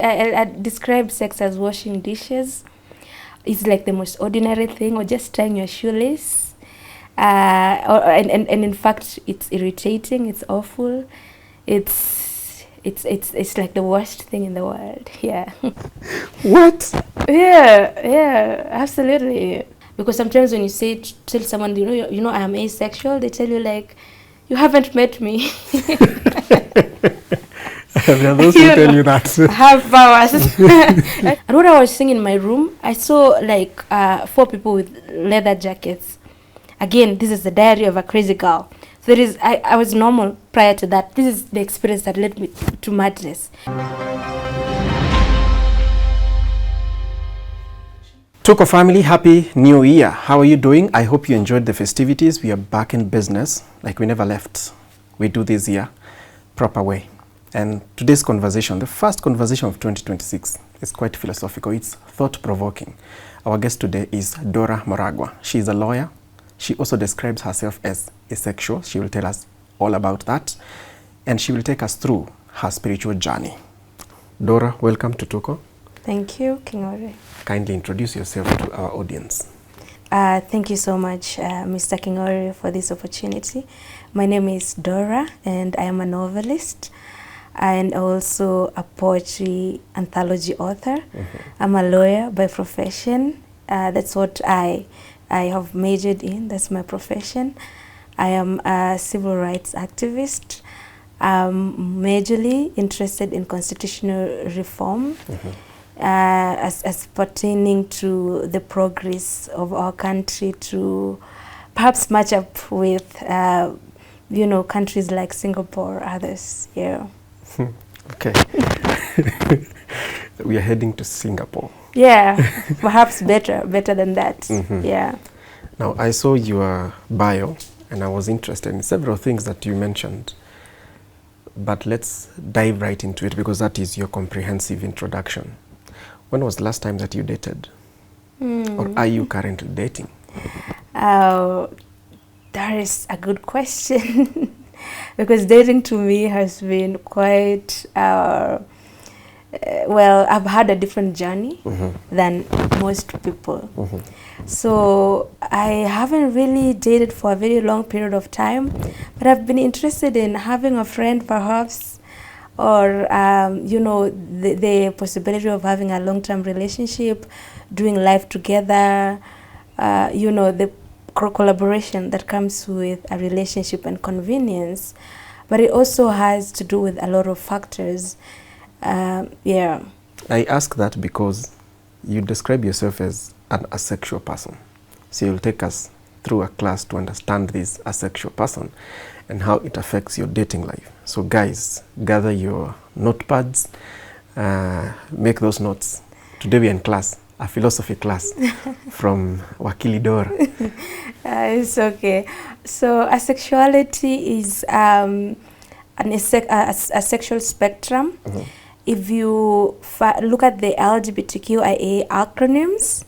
I describe sex as washing dishes. It's like the most ordinary thing, or just tying your shoelace. And in fact, it's irritating. It's awful. It's like the worst thing in the world. Yeah. What? Yeah, absolutely. Because sometimes when you tell someone, you know, I am asexual, they tell you like, you haven't met me. There are those who tell you that. Have powers. And when I was sitting in my room, I saw like 4 people with leather jackets. Again, this is the diary of a crazy girl. So I was normal prior to that. This is the experience that led me to madness. Tuko family, happy new year. How are you doing? I hope you enjoyed the festivities. We are back in business like we never left. We do this year proper way. And today's conversation, the first conversation of 2026, is quite philosophical. It's thought-provoking. Our guest today is Dora Moragwa. She is a lawyer. She also describes herself as asexual. She will tell us all about that. And she will take us through her spiritual journey. Dora, welcome to Tuko. Thank you, King Ore. Kindly introduce yourself to our audience. Thank you so much, Mr. King Ore, for this opportunity. My name is Dora, and I am a novelist and also a poetry anthology author. I'm a lawyer by profession. That's what I have majored in. That's my profession. I am a civil rights activist. I'm majorly interested in constitutional reform as pertaining to the progress of our country to perhaps match up with, countries like Singapore or others. Yeah. Okay. We are heading to Singapore. Yeah, perhaps better than that. Yeah. Now, I saw your bio and I was interested in several things that you mentioned. But let's dive right into it because that is your comprehensive introduction. When was the last time that you dated? Or are you currently dating? That is a good question. Because dating to me has been quite, I've had a different journey than most people. So I haven't really dated for a very long period of time, but I've been interested in having a friend perhaps, or, the possibility of having a long-term relationship, doing life together, the collaboration that comes with a relationship and convenience, but it also has to do with a lot of factors. Yeah. I ask that because you describe yourself as an asexual person. So you'll take us through a class to understand this asexual person and how it affects your dating life. So guys, gather your notepads, make those notes. Today we're in class. A philosophy class from Wakili Dora. It's okay. So asexuality is a sexual spectrum. If you look at the LGBTQIA acronyms,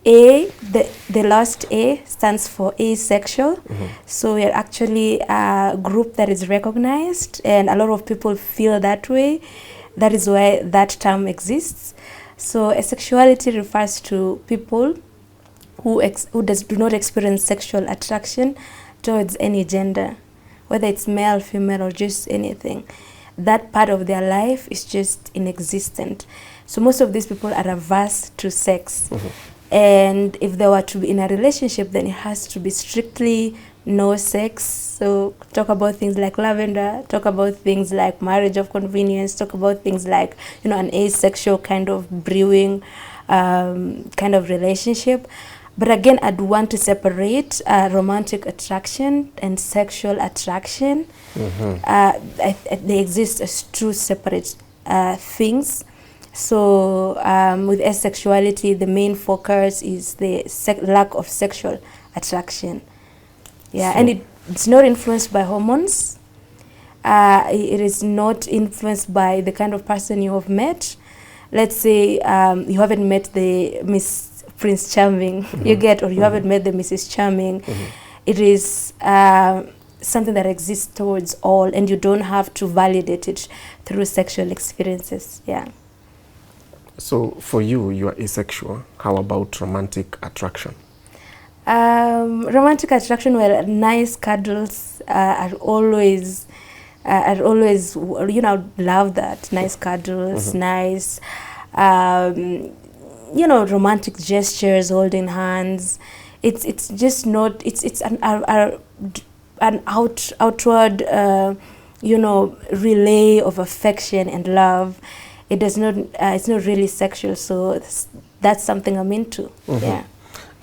the last A stands for asexual. So we are actually a group that is recognized, and a lot of people feel that way. That is why that term exists. So asexuality refers to people who do not experience sexual attraction towards any gender, whether it's male, female, or just anything. That part of their life is just inexistent. So most of these people are averse to sex. And if they were to be in a relationship, then it has to be strictly no sex. So talk about things like lavender, talk about things like marriage of convenience, talk about things like, an asexual kind of brewing kind of relationship. But again, I'd want to separate romantic attraction and sexual attraction. They exist as two separate things. So with asexuality, the main focus is the lack of sexual attraction. Yeah, so, and it's not influenced by hormones. It is not influenced by the kind of person you have met. Let's say you haven't met the Miss Prince Charming, you get, or you haven't met the Mrs. Charming. It is something that exists towards all, and you don't have to validate it through sexual experiences. Yeah. So for you, you are asexual. How about romantic attraction? Romantic attraction, well, nice cuddles are always, love that. Nice cuddles, nice, romantic gestures, holding hands. It's just not, it's an outward, relay of affection and love. It does not, it's not really sexual, so that's something I'm into, yeah.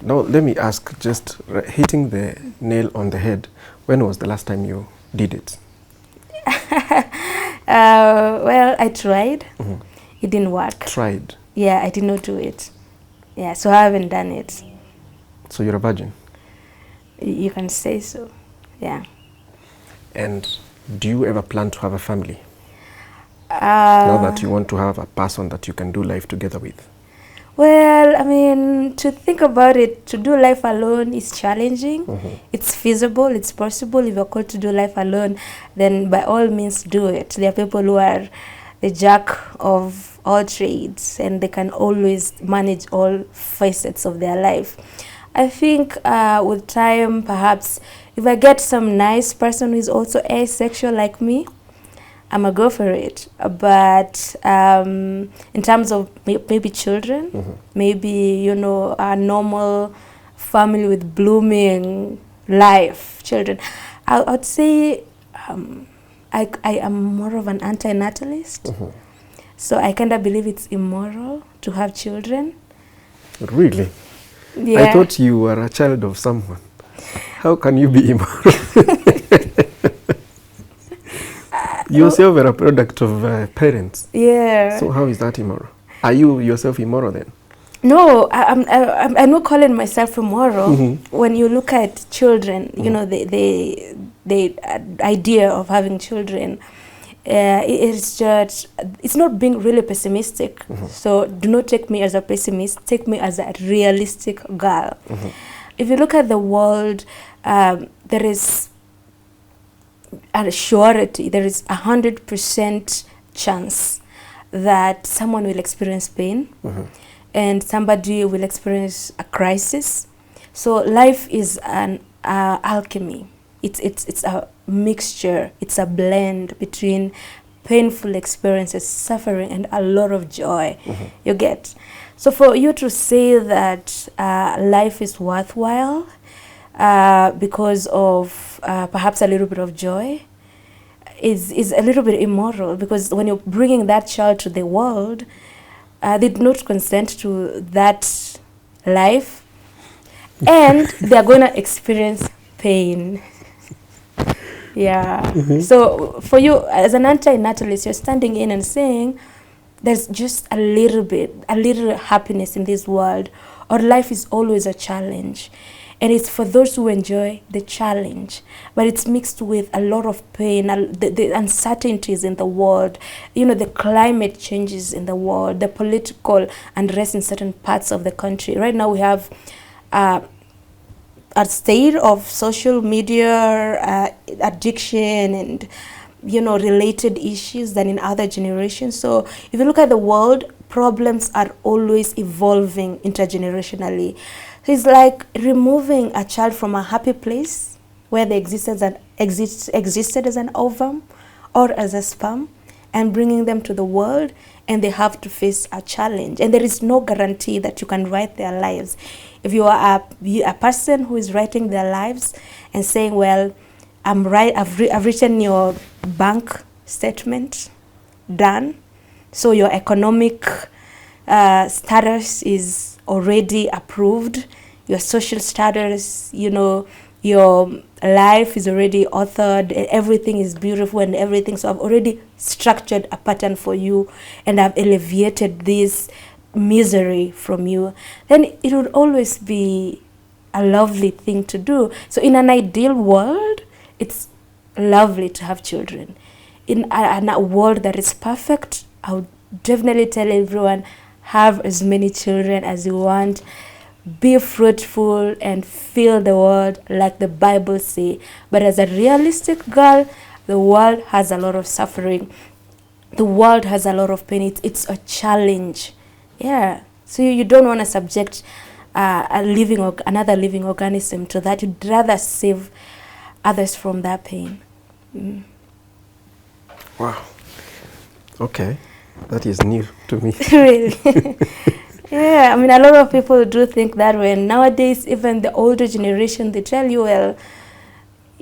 Now, let me ask, just hitting the nail on the head, when was the last time you did it? Well, I tried. It didn't work. Tried? Yeah, I did not do it. Yeah, so I haven't done it. So you're a virgin? You can say so, yeah. And do you ever plan to have a family? Now that you want to have a person that you can do life together with? Well, I mean, to think about it, to do life alone is challenging. It's feasible, it's possible. If you're called to do life alone, then by all means do it. There are people who are the jack of all trades, and they can always manage all facets of their life. I think with time, perhaps, if I get some nice person who is also asexual like me, I'm gonna go for it. But in terms of maybe children, maybe, a normal family with blooming life, children, I would say I am more of an anti-natalist. So I kind of believe it's immoral to have children. Really? Yeah. I thought you were a child of someone. How can you be immoral? You yourself are a product of parents. Yeah. So how is that immoral? Are you yourself immoral then? No, I'm not calling myself immoral. When you look at children, the idea of having children, it's not being really pessimistic. So do not take me as a pessimist. Take me as a realistic girl. If you look at the world, there is a surety, there is 100% chance that someone will experience pain and somebody will experience a crisis. So life is an alchemy. It's a mixture, it's a blend between painful experiences, suffering, and a lot of joy. You get? So for you to say that life is worthwhile because of perhaps a little bit of joy is a little bit immoral, because when you're bringing that child to the world, they did not consent to that life, and they're going to experience pain. Yeah. So for you, as an anti-natalist, you're standing in and saying there's just a little happiness in this world, or life is always a challenge. And it's for those who enjoy the challenge, but it's mixed with a lot of pain, the uncertainties in the world, the climate changes in the world, the political unrest in certain parts of the country. Right now we have a state of social media addiction and related issues than in other generations. So if you look at the world, problems are always evolving intergenerationally. So it's like removing a child from a happy place where they existed as an ovum or as a sperm, and bringing them to the world, and they have to face a challenge. And there is no guarantee that you can write their lives. If you are a person who is writing their lives and saying, well, I've written your bank statement, done. So your economic status is already approved, your social status, your life is already authored, everything is beautiful and everything. So I've already structured a pattern for you, and I've alleviated this misery from you. Then it would always be a lovely thing to do. So in an ideal world, it's lovely to have children. In a world that is perfect, I would definitely tell everyone, have as many children as you want, be fruitful and fill the world like the Bible says. But as a realistic girl, the world has a lot of suffering. The world has a lot of pain. It's a challenge Yeah. So you don't want to subject another living organism to that. You'd rather save others from that pain. Wow. Okay. That is new to me. Really? Yeah, I mean, a lot of people do think that way. And nowadays, even the older generation, they tell you, well,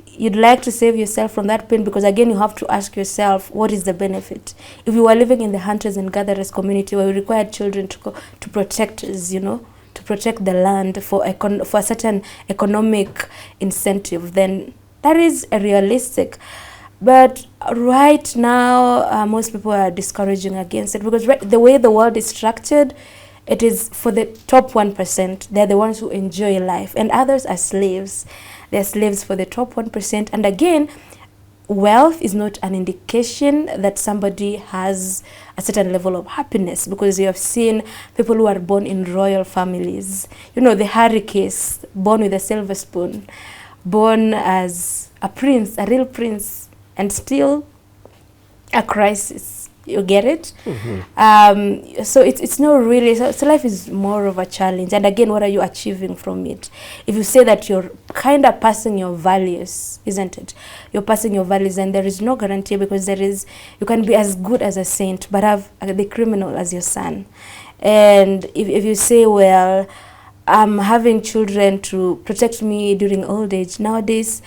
you'd like to save yourself from that pain because, again, you have to ask yourself, what is the benefit? If you were living in the hunters and gatherers community where we required children to protect us, to protect the land for a certain economic incentive, then that is realistic. But right now, most people are discouraging against it because the way the world is structured, it is for the top 1%. They're the ones who enjoy life, and others are slaves. They're slaves for the top 1%. And again, wealth is not an indication that somebody has a certain level of happiness, because you have seen people who are born in royal families. The Harry case, born with a silver spoon, born as a prince, a real prince, and still a crisis. You get it? So it's not really, so life is more of a challenge. And again, what are you achieving from it? If you say that you're kind of passing your values, isn't it? You're passing your values, and there is no guarantee, because you can be as good as a saint but have the criminal as your son. And if you say, well, I'm having children to protect me during old age, nowadays,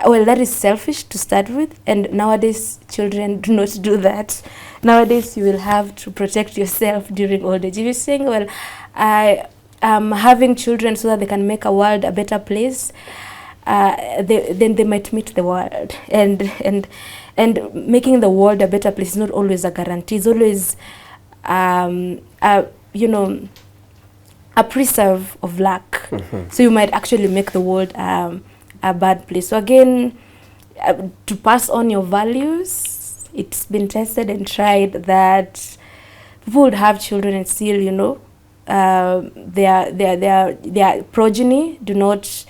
well, that is selfish to start with, and nowadays children do not do that. Nowadays you will have to protect yourself during old age. If you're saying, well, I am having children so that they can make a world a better place, then they might meet the world. And making the world a better place is not always a guarantee. It's always, a preserve of luck. So you might actually make the world a bad place. So again, to pass on your values, it's been tested and tried that people would have children and still, their progeny do not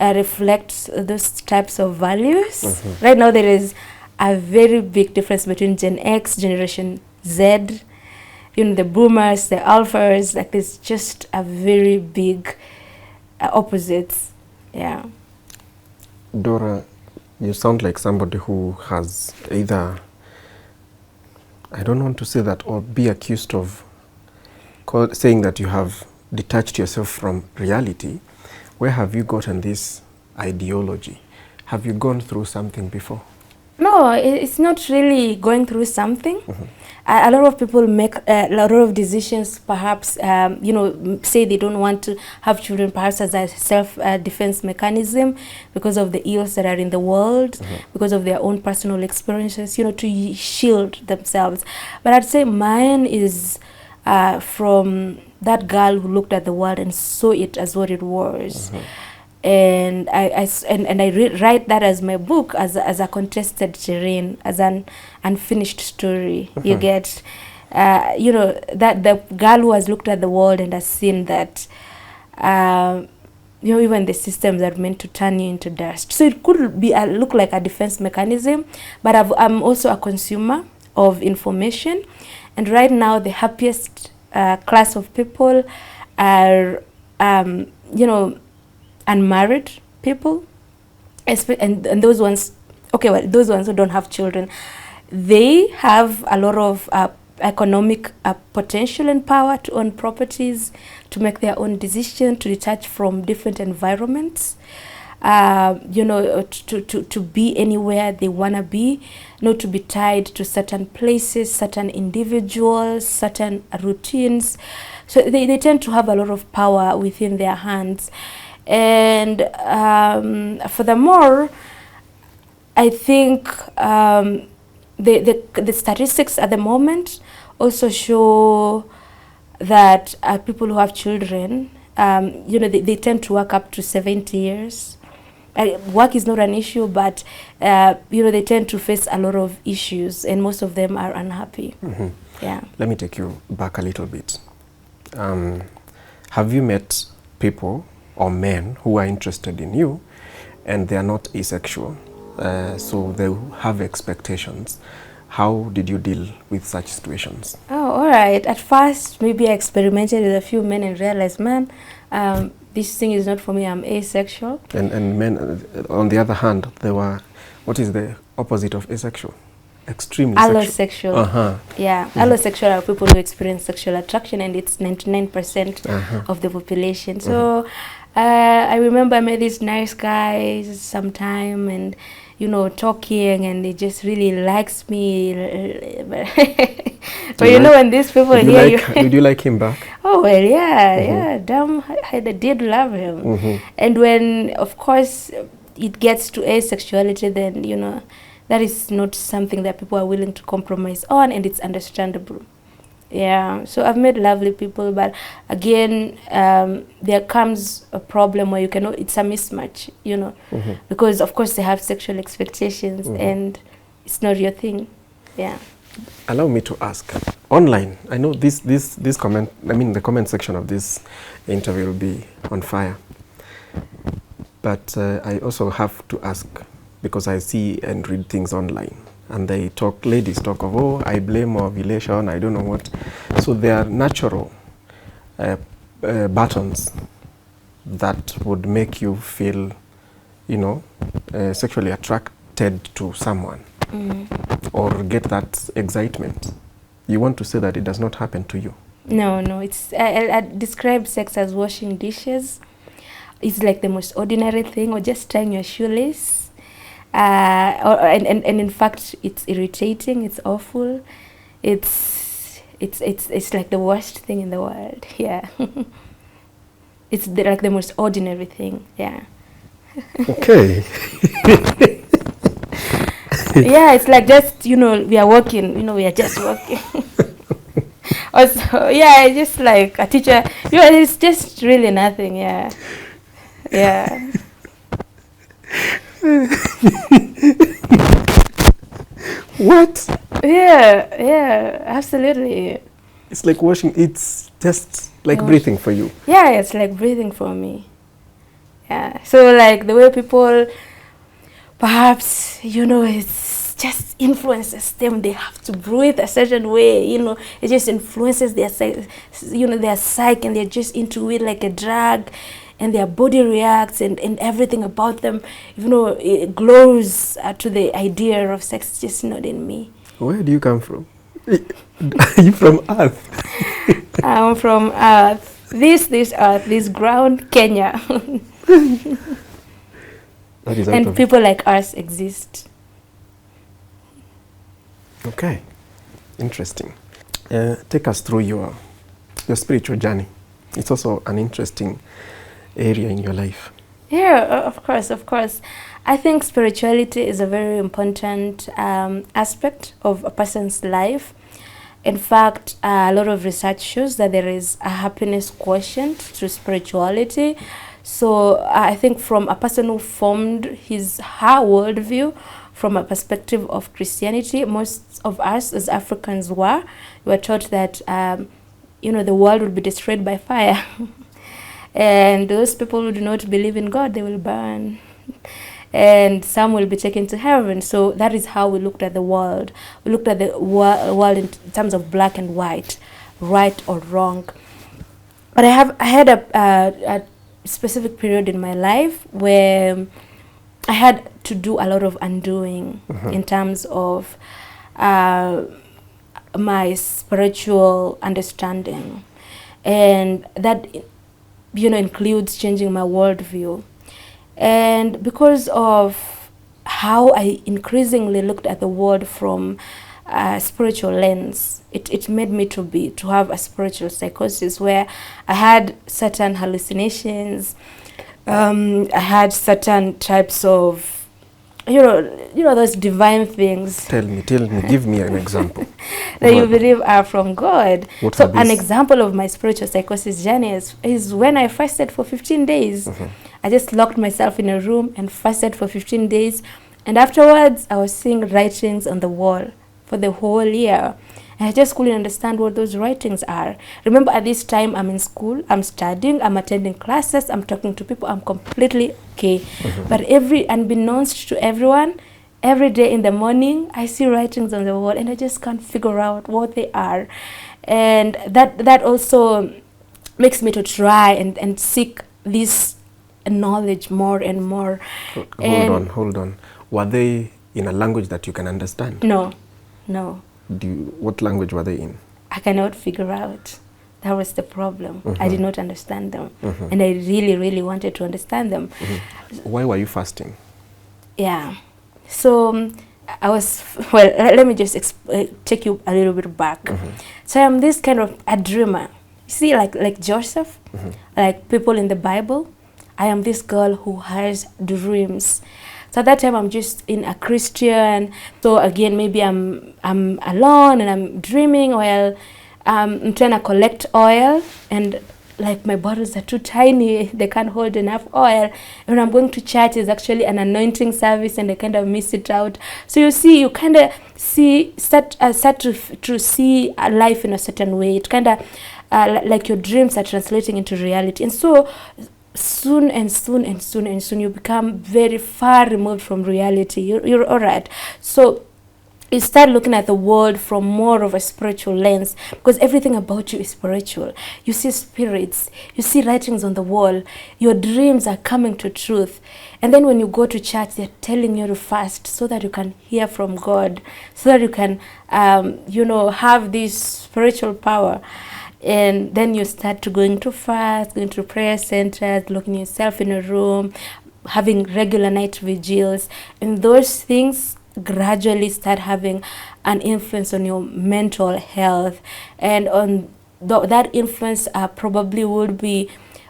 reflect those types of values. Right now, there is a very big difference between Gen X, Generation Z, the boomers, the alphas. Like, there's just a very big opposites. Yeah. Dora, you sound like somebody who has either, I don't want to say that, or be accused of saying that you have detached yourself from reality. Where have you gotten this ideology? Have you gone through something before? No, it's not really going through something. A lot of people make a lot of decisions, perhaps, say they don't want to have children, perhaps as a self-defense mechanism because of the ills that are in the world, because of their own personal experiences, to shield themselves. But I'd say mine is from that girl who looked at the world and saw it as what it was. And I write that as my book, as a contested terrain, as an unfinished story. You get, that the girl who has looked at the world and has seen that, even the systems are meant to turn you into dust. So it could be look like a defense mechanism, but I'm also a consumer of information. And right now, the happiest class of people are, unmarried people, and those ones, those ones who don't have children, they have a lot of economic potential and power to own properties, to make their own decisions, to detach from different environments, to be anywhere they want to be, not to be tied to certain places, certain individuals, certain routines. So they tend to have a lot of power within their hands. And furthermore, I think the statistics at the moment also show that people who have children, they tend to work up to 70 years. Work is not an issue, but they tend to face a lot of issues, and most of them are unhappy. Yeah. Let me take you back a little bit. Have you met people or men who are interested in you and they are not asexual, so they have expectations? how did you deal with such situations? Oh, all right. At first, maybe I experimented with a few men and realized, man, this thing is not for me. I'm asexual. And men, on the other hand, they were, what is the opposite of asexual? Extremely Allosexual. Uh-huh. Yeah, allosexual are people who experience sexual attraction, and it's 99% of the population. So I remember I met these nice guys sometime, and you know, talking, and he just really likes me. But you know, when these people hear you, did you like him back? Oh well, yeah, yeah, damn, I did love him. And when, of course, it gets to asexuality, then you know, that is not something that people are willing to compromise on, and it's understandable. Yeah, so I've met lovely people, but again, there comes a problem where you cannot, it's a mismatch, you know, because of course they have sexual expectations and it's not your thing. Yeah. Allow me to ask, online, I know this comment, I mean the comment section of this interview will be on fire, but I also have to ask, because I see and read things online, and they talk, ladies talk of, oh, I blame ovulation, I don't know what. So there are natural buttons that would make you feel, you know, sexually attracted to someone or get that excitement. You want to say that it does not happen to you? No, no, it's, I describe sex as washing dishes. It's like the most ordinary thing, or just tying your shoelace. And in fact, it's irritating. It's awful. It's like the worst thing in the world. Yeah, it's like the most ordinary thing. Yeah. Okay. Yeah, it's like just, you know, we are working. You know, we are just working. Also, yeah, just like a teacher. You know, it's just really nothing. Yeah. Yeah. What? Yeah, absolutely. It's like washing, it's just like breathing for you. Yeah, it's like breathing for me. Yeah, so like the way people, perhaps, you know, it's just influences them. They have to breathe a certain way, you know, it just influences their, you know, their psyche, and they're just into it like a drug. And their body reacts, and everything about them, you know, it glows to the idea of sex, just not in me. Where do you come from? Are you from Earth? I'm from Earth. This Earth, this ground, Kenya. That is and people like us exist. Okay, interesting. Take us through your spiritual journey. It's also an interesting area in your life. Yeah, of course. I think spirituality is a very important aspect of a person's life. In fact, a lot of research shows that there is a happiness quotient to spirituality. So I think from a person who formed her worldview from a perspective of Christianity, most of us as Africans were taught that you know, the world will be destroyed by fire. And those people who do not believe in God, they will burn. And some will be taken to heaven. So that is how we looked at the world. We looked at the world in terms of black and white, right or wrong. But I had a specific period in my life where I had to do a lot of undoing in terms of my spiritual understanding. And that, you know, includes changing my worldview. And because of how I increasingly looked at the world from a spiritual lens, it made me to have a spiritual psychosis where I had certain hallucinations. I had certain types of, you know those divine things. Tell me, give me an example. That you believe are from God. What so an example of my spiritual psychosis journey is when I fasted for 15 days. I just locked myself in a room and fasted for 15 days. And afterwards, I was seeing writings on the wall for the whole year. And I just couldn't understand what those writings are. Remember, at this time, I'm in school, I'm studying, I'm attending classes, I'm talking to people, I'm completely okay. But unbeknownst to everyone, every day in the morning, I see writings on the wall, and I just can't figure out what they are. And that also makes me to try and seek this knowledge more and more. Hold on. Were they in a language that you can understand? No. What language were they in? I cannot figure out. That was the problem. I did not understand them. And I really, really wanted to understand them. Why were you fasting? Yeah. So I was, well, let me just take you a little bit back. So I'm this kind of a dreamer. You see, like Joseph, like people in the Bible, I am this girl who has dreams. So at that time, I'm just in a Christian. So again, maybe I'm alone and I'm dreaming while I'm trying to collect oil, and like my bottles are too tiny, they can't hold enough oil. And when I'm going to church, it's actually an anointing service, and I kind of miss it out. So you see, you kind of start to see life in a certain way. It kind of like your dreams are translating into reality, and so soon you become very far removed from reality. You're all right. So you start looking at the world from more of a spiritual lens, because everything about you is spiritual. You see spirits, you see writings on the wall, your dreams are coming to truth. And then when you go to church, they're telling you to fast so that you can hear from God, so that you can have this spiritual power. And then you start to going to fast, going to prayer centers, locking yourself in a room, having regular night vigils, and those things gradually start having an influence on your mental health. And on that influence probably would be,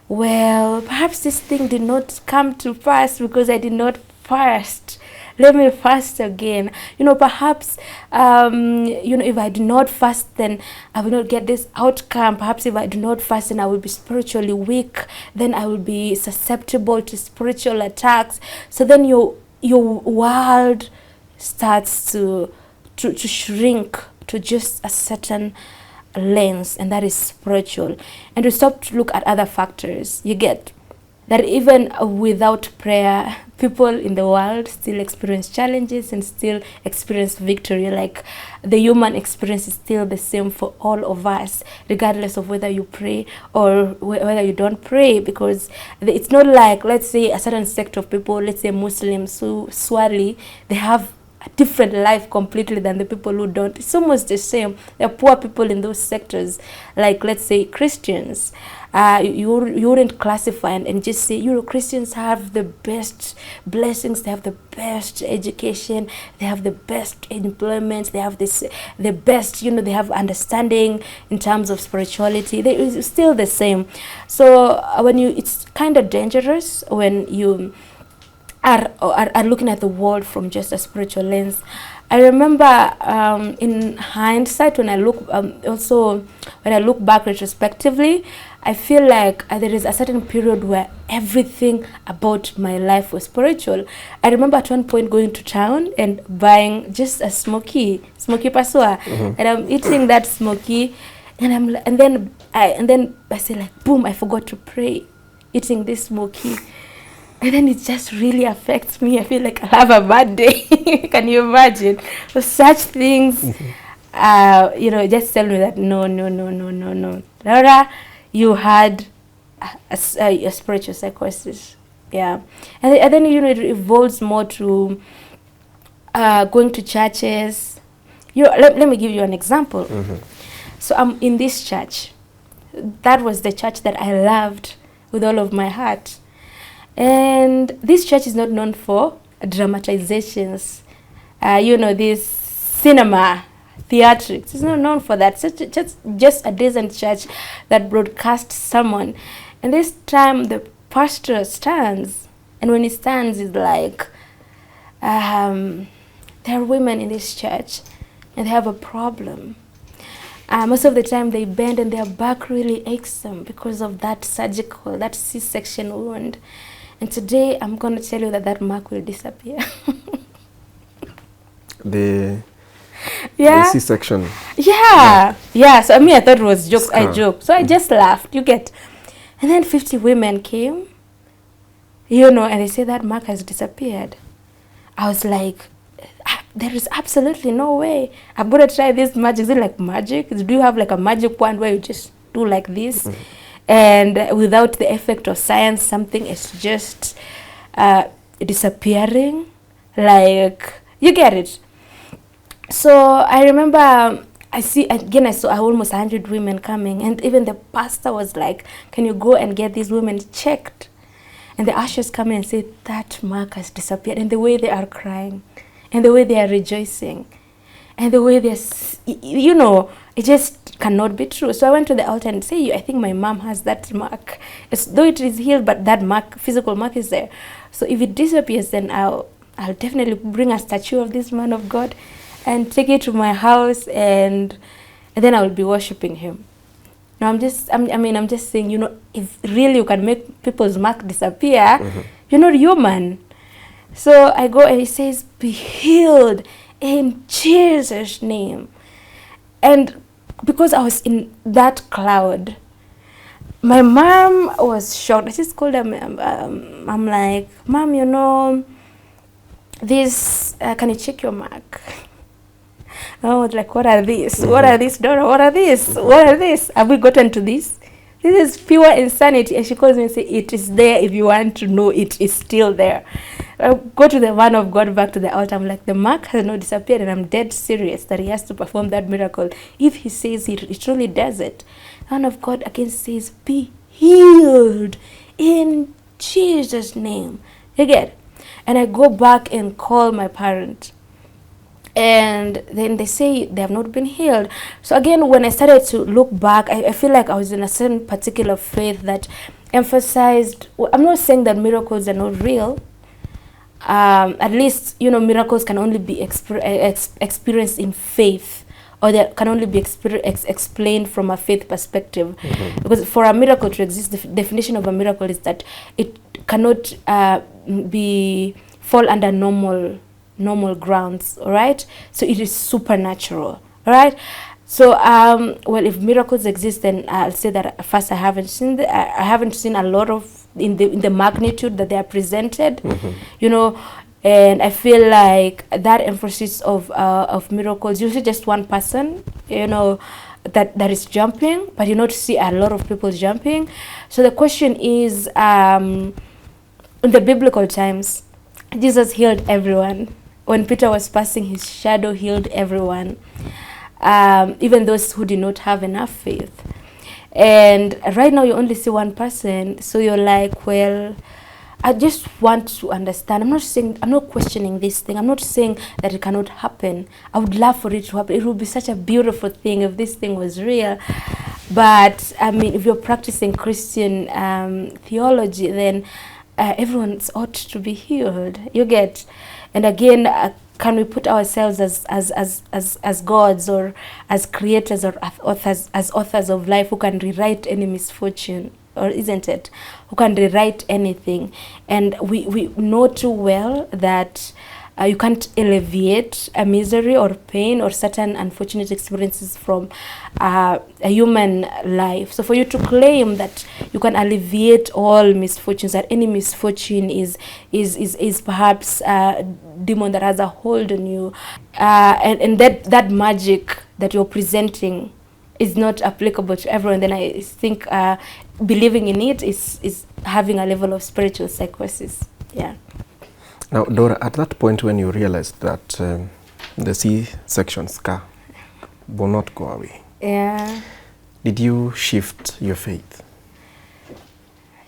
well, perhaps this thing did not come to pass because I did not fast. Let me fast again. Perhaps if I do not fast, then I will not get this outcome. Perhaps if I do not fast, then I will be spiritually weak, then I will be susceptible to spiritual attacks. So then your world starts to shrink to just a certain lens, and that is spiritual. And you stop to look at other factors. You get that even without prayer, people in the world still experience challenges and still experience victory. Like the human experience is still the same for all of us, regardless of whether you pray or whether you don't pray, because it's not like, let's say, a certain sect of people, let's say Muslims who Swahili, they have a different life completely than the people who don't. It's almost the same. There are poor people in those sectors, like let's say Christians. You wouldn't classify and just say, Christians have the best blessings, they have the best education, they have the best employment, they have the best, they have understanding in terms of spirituality. It's still the same. So it's kind of dangerous when you are looking at the world from just a spiritual lens. I remember in hindsight, when I look back retrospectively, I feel like there is a certain period where everything about my life was spiritual. I remember at one point going to town and buying just a smoky pasua, and I'm eating that smoky, and then I say like, boom, I forgot to pray, eating this smoky. And then it just really affects me. I feel like I'll have a bad day. Can you imagine? So such things, just tell me that, no. Dora, you had a spiritual psychosis. Yeah. And then, it evolves more to going to churches. Let me give you an example. So I'm in this church. That was the church that I loved with all of my heart. And this church is not known for dramatizations, this cinema, theatrics. It's not known for that. It's just a decent church that broadcasts sermon. And this time the pastor stands, and when he stands, it's like, there are women in this church, and they have a problem. Most of the time they bend and their back really aches them because of that C-section wound. And today I'm going to tell you that mark will disappear. The C-section. Yeah. So I thought it was joke. I joked. So I just laughed. You get. And then 50 women came, and they say that mark has disappeared. I was like, there is absolutely no way. I'm going to try this magic. Is it like magic? Do you have like a magic wand where you just do like this? And without the effect of science, something is just disappearing? Like, you get it? So I remember I saw almost 100 women coming, and even the pastor was like, can you go and get these women checked? And the ushers come in and say, that mark has disappeared. And the way they are crying, and the way they are rejoicing, and the way they're, it just cannot be true. So I went to the altar and say, I think my mom has that mark. Though it is healed, but that mark, physical mark is there. So if it disappears, then I'll definitely bring a statue of this man of God and take it to my house, and then I will be worshiping him. Now I'm just saying, if really you can make people's mark disappear, you're not human. So I go and he says, be healed in Jesus' name. And because I was in that cloud, my mom was shocked. I just called her. I'm like, Mom, this, can you check your mark? I was like, what are these? What are these, Dora? What are these? What are these? Have we gotten to this? This is pure insanity. And she calls me and says, it is there. If you want to know, it is still there. I go to the man of God, back to the altar. I'm like, the mark has not disappeared, and I'm dead serious that he has to perform that miracle. If he says he truly does it. The man of God again says, be healed in Jesus' name. You get? And I go back and call my parent. And then they say they have not been healed. So again, when I started to look back, I feel like I was in a certain particular faith that emphasized, I'm not saying that miracles are not real. At least, miracles can only be experienced in faith, or they can only be explained from a faith perspective. Because for a miracle to exist, the definition of a miracle is that it cannot fall under normal grounds, all right? So it is supernatural, all right? So well, if miracles exist, then I'll say that first I haven't seen a lot of in the magnitude that they are presented, and I feel like that emphasis of miracles, usually just one person, that is jumping, but you not see a lot of people jumping. So the question is, in the biblical times, Jesus healed everyone. When Peter was passing, his shadow healed everyone, even those who did not have enough faith. And right now you only see one person, so you're like, well, I just want to understand. I'm not questioning this thing. I'm not saying that it cannot happen. I would love for it to happen. It would be such a beautiful thing if this thing was real. But if you're practicing Christian theology, then everyone ought to be healed. You get? And again, can we put ourselves as gods, or as creators, or as authors of life, who can rewrite any misfortune, or isn't it? Who can rewrite anything? And we know too well that you can't alleviate a misery or pain or certain unfortunate experiences from a human life. So for you to claim that you can alleviate all misfortunes, that any misfortune is perhaps a demon that has a hold on you, and that magic that you're presenting is not applicable to everyone, then I think believing in it is having a level of spiritual psychosis. Yeah. Now, Dora, at that point when you realized that the C-section scar will not go away, did you shift your faith?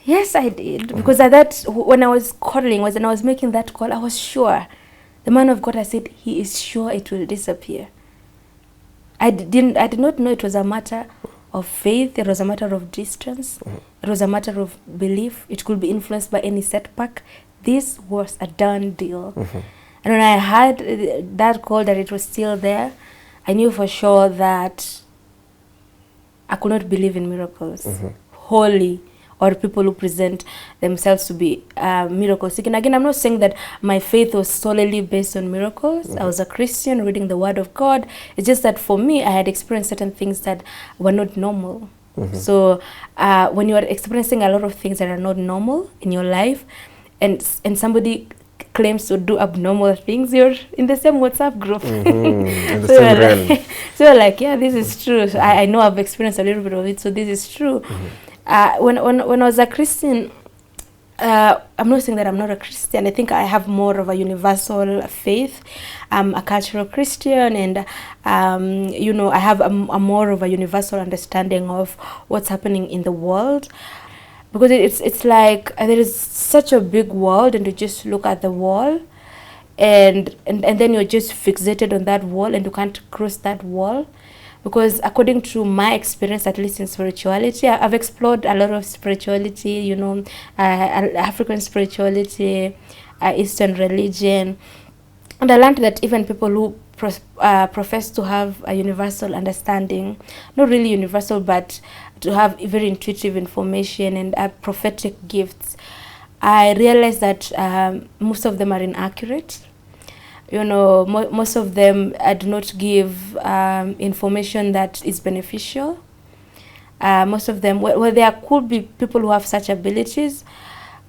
Yes, I did. Because when I was calling, when I was making that call, I was sure. The man of God, I said, he is sure it will disappear. I did not know it was a matter of faith. It was a matter of distance. It was a matter of belief. It could be influenced by any setback. This was a done deal. And when I had that call that it was still there, I knew for sure that I could not believe in miracles wholly, or people who present themselves to be miracle seeking. Again, I'm not saying that my faith was solely based on miracles. I was a Christian reading the Word of God. It's just that for me, I had experienced certain things that were not normal. So when you are experiencing a lot of things that are not normal in your life, and somebody claims to do abnormal things, you're in the same WhatsApp group. In the So same you're realm. so you're like, yeah, this is true. So I know I've experienced a little bit of it, so this is true. When I was a Christian, I'm not saying that I'm not a Christian. I think I have more of a universal faith. I'm a cultural Christian, and I have a more of a universal understanding of what's happening in the world, because it's like there is such a big world, and you just look at the wall, and then you're just fixated on that wall, and you can't cross that wall. Because according to my experience, at least in spirituality, I've explored a lot of spirituality, African spirituality, Eastern religion. And I learned that even people who profess to have a universal understanding, not really universal, but to have very intuitive information and prophetic gifts, I realized that most of them are inaccurate. Most of them do not give information that is beneficial. Most of them, there could be people who have such abilities,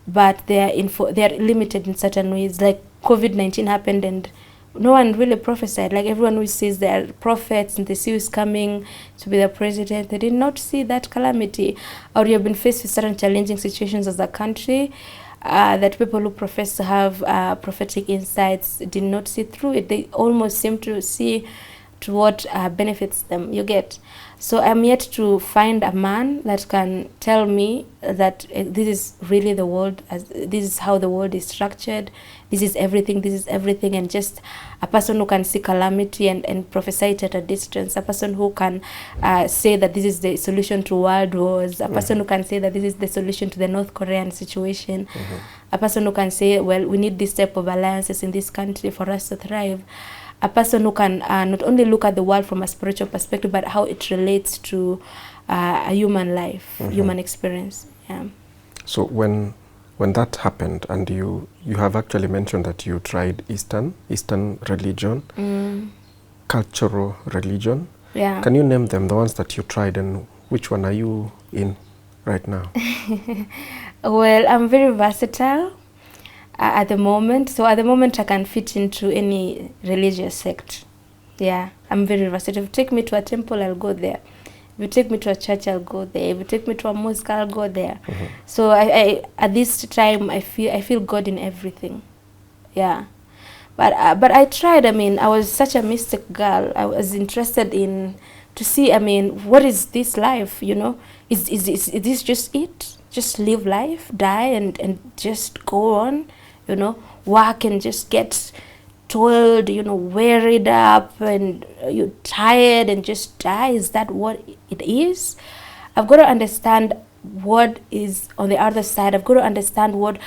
but they are limited in certain ways. Like COVID-19 happened, and no one really prophesied. Like everyone who says they are prophets and they see who's coming to be the president, they did not see that calamity. Or you have been faced with certain challenging situations as a country, that people who profess to have prophetic insights did not see through it. They almost seem to see to what benefits them. You get. So I'm yet to find a man that can tell me that this is really the world, this is how the world is structured, this is everything, and just a person who can see calamity and prophesy it at a distance, a person who can say that this is the solution to world wars, a person who can say that this is the solution to the North Korean situation, a person who can say, well, we need this type of alliances in this country for us to thrive. A person who can not only look at the world from a spiritual perspective, but how it relates to a human life, human experience. Yeah. So when that happened, and you have actually mentioned that you tried Eastern religion, cultural religion. Yeah. Can you name them, the ones that you tried, and which one are you in right now? Well, I'm very versatile. At the moment, I can fit into any religious sect. Yeah, I'm very versatile. If you take me to a temple, I'll go there. If you take me to a church, I'll go there. If you take me to a mosque, I'll go there. So I at this time, I feel God in everything. Yeah, but I tried. I mean, I was such a mystic girl. I was interested in to see. I mean, what is this life? Is this just it? Just live life, die, and just go on. Work and just get toiled, wearied up, and you're tired and just die. Is that what it is? I've got to understand what is on the other side. I've got to understand what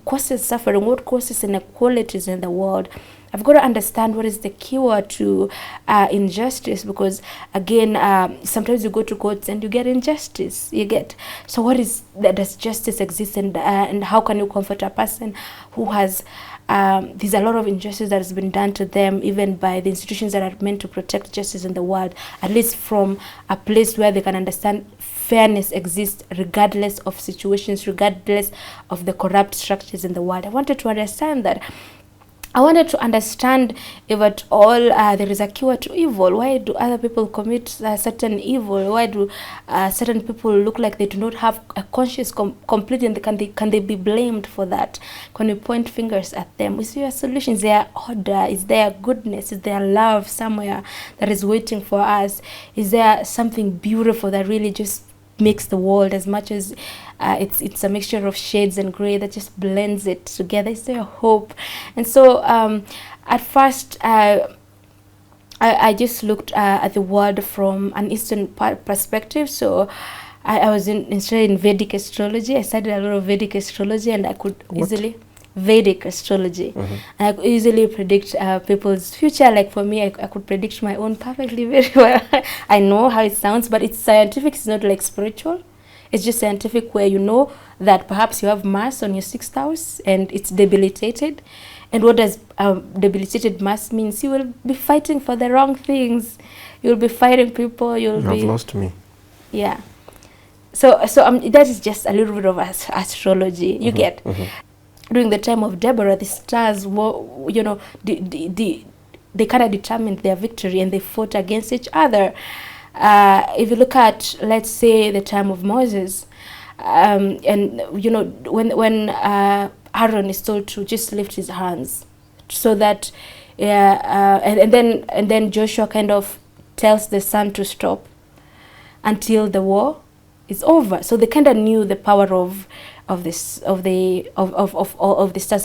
causes suffering, what causes inequalities in the world. I've got to understand what is the cure to injustice, because again, sometimes you go to courts and you get injustice. So what is that? Does justice exist, and how can you comfort a person who has there's a lot of injustice that has been done to them, even by the institutions that are meant to protect justice in the world, at least from a place where they can understand fairness exists regardless of situations, regardless of the corrupt structures in the world. I wanted to understand that. I wanted to understand if at all there is a cure to evil. Why do other people commit certain evil? Why do certain people look like they do not have a conscience completely, and can they be blamed for that? Can we point fingers at them? Is there a solution? Is there order? Is there goodness? Is there love somewhere that is waiting for us? Is there something beautiful that really just makes the world, as much as it's a mixture of shades and gray, that just blends it together? Is there hope? And so at first I just looked at the world from an Eastern perspective. So I was interested in Vedic astrology. I studied a lot of Vedic astrology, and I could easily Vedic astrology. And I could easily predict people's future. Like for me, I could predict my own perfectly very well. I know how it sounds, but it's scientific. It's not like spiritual. It's just scientific, where you know that perhaps you have Mars on your 6th house and it's debilitated. And what does debilitated Mars means? You will be fighting for the wrong things. You'll be fighting people. You have lost me. Yeah. So that is just a little bit of astrology. You get. during the time of Deborah, the stars were, you know, they kind of determined their victory, and they fought against each other. If you look at, let's say, the time of Moses, and you know, when Aaron is told to just lift his hands, so that and then Joshua kind of tells the sun to stop until the war is over. So they kind of knew the power of the stars.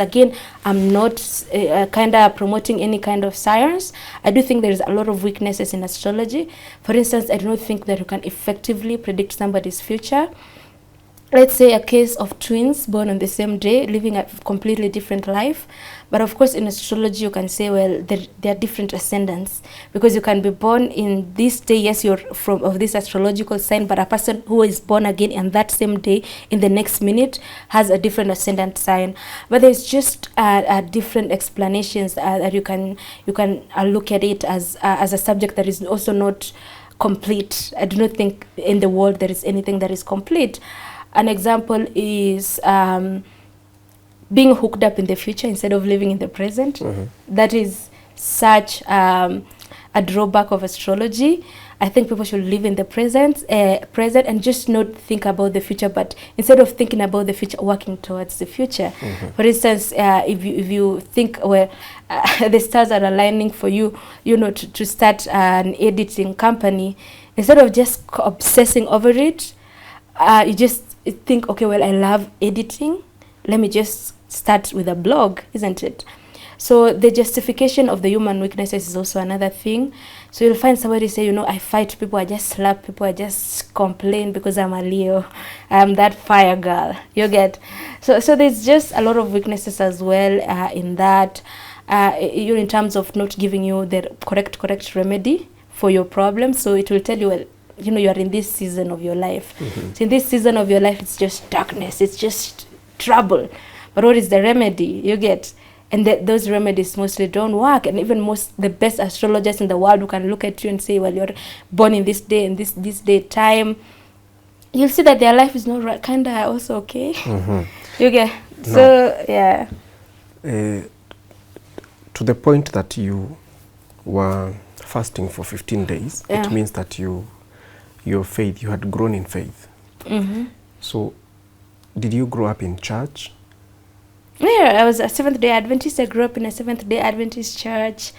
Again, I'm not kind of promoting any kind of science. I do think there is a lot of weaknesses in astrology. For instance, I do not think that you can effectively predict somebody's future. Let's say a case of twins born on the same day, living a completely different life. But of course, in astrology, you can say, well, there are different ascendants, because you can be born in this day, yes, you're of this astrological sign, but a person who is born again in that same day, in the next minute, has a different ascendant sign. But there's just different explanations that you can look at it as a subject that is also not complete. I do not think in the world there is anything that is complete. An example is being hooked up in the future instead of living in the present. That is such a drawback of astrology. I think people should live in the present and just not think about the future, but instead of thinking about the future, working towards the future. For instance, if you think, well, the stars are aligning for you, you know, to start an editing company, instead of just obsessing over it, you just think, okay, well, I love editing, let me just start with a blog, isn't it? So the justification of the human weaknesses is also another thing. So you'll find somebody say, you know, I fight people, I just slap people, I just complain because I'm a Leo, I'm that fire girl, you get? So there's just a lot of weaknesses as well in that, you know, in terms of not giving you the correct remedy for your problem. So it will tell you, well, you know, you are in this season of your life. So in this season of your life, it's just darkness, it's just trouble. But what is the remedy? You get? And those remedies mostly don't work. And even the best astrologers in the world who can look at you and say, well, you're born in this day and this day time, you'll see that their life is not kind of also okay. You get? No. So, yeah. To the point that you were fasting for 15 days, it means that your faith, you had grown in faith. So, did you grow up in church? Yeah, I was a Seventh-day Adventist. I grew up in a Seventh-day Adventist church.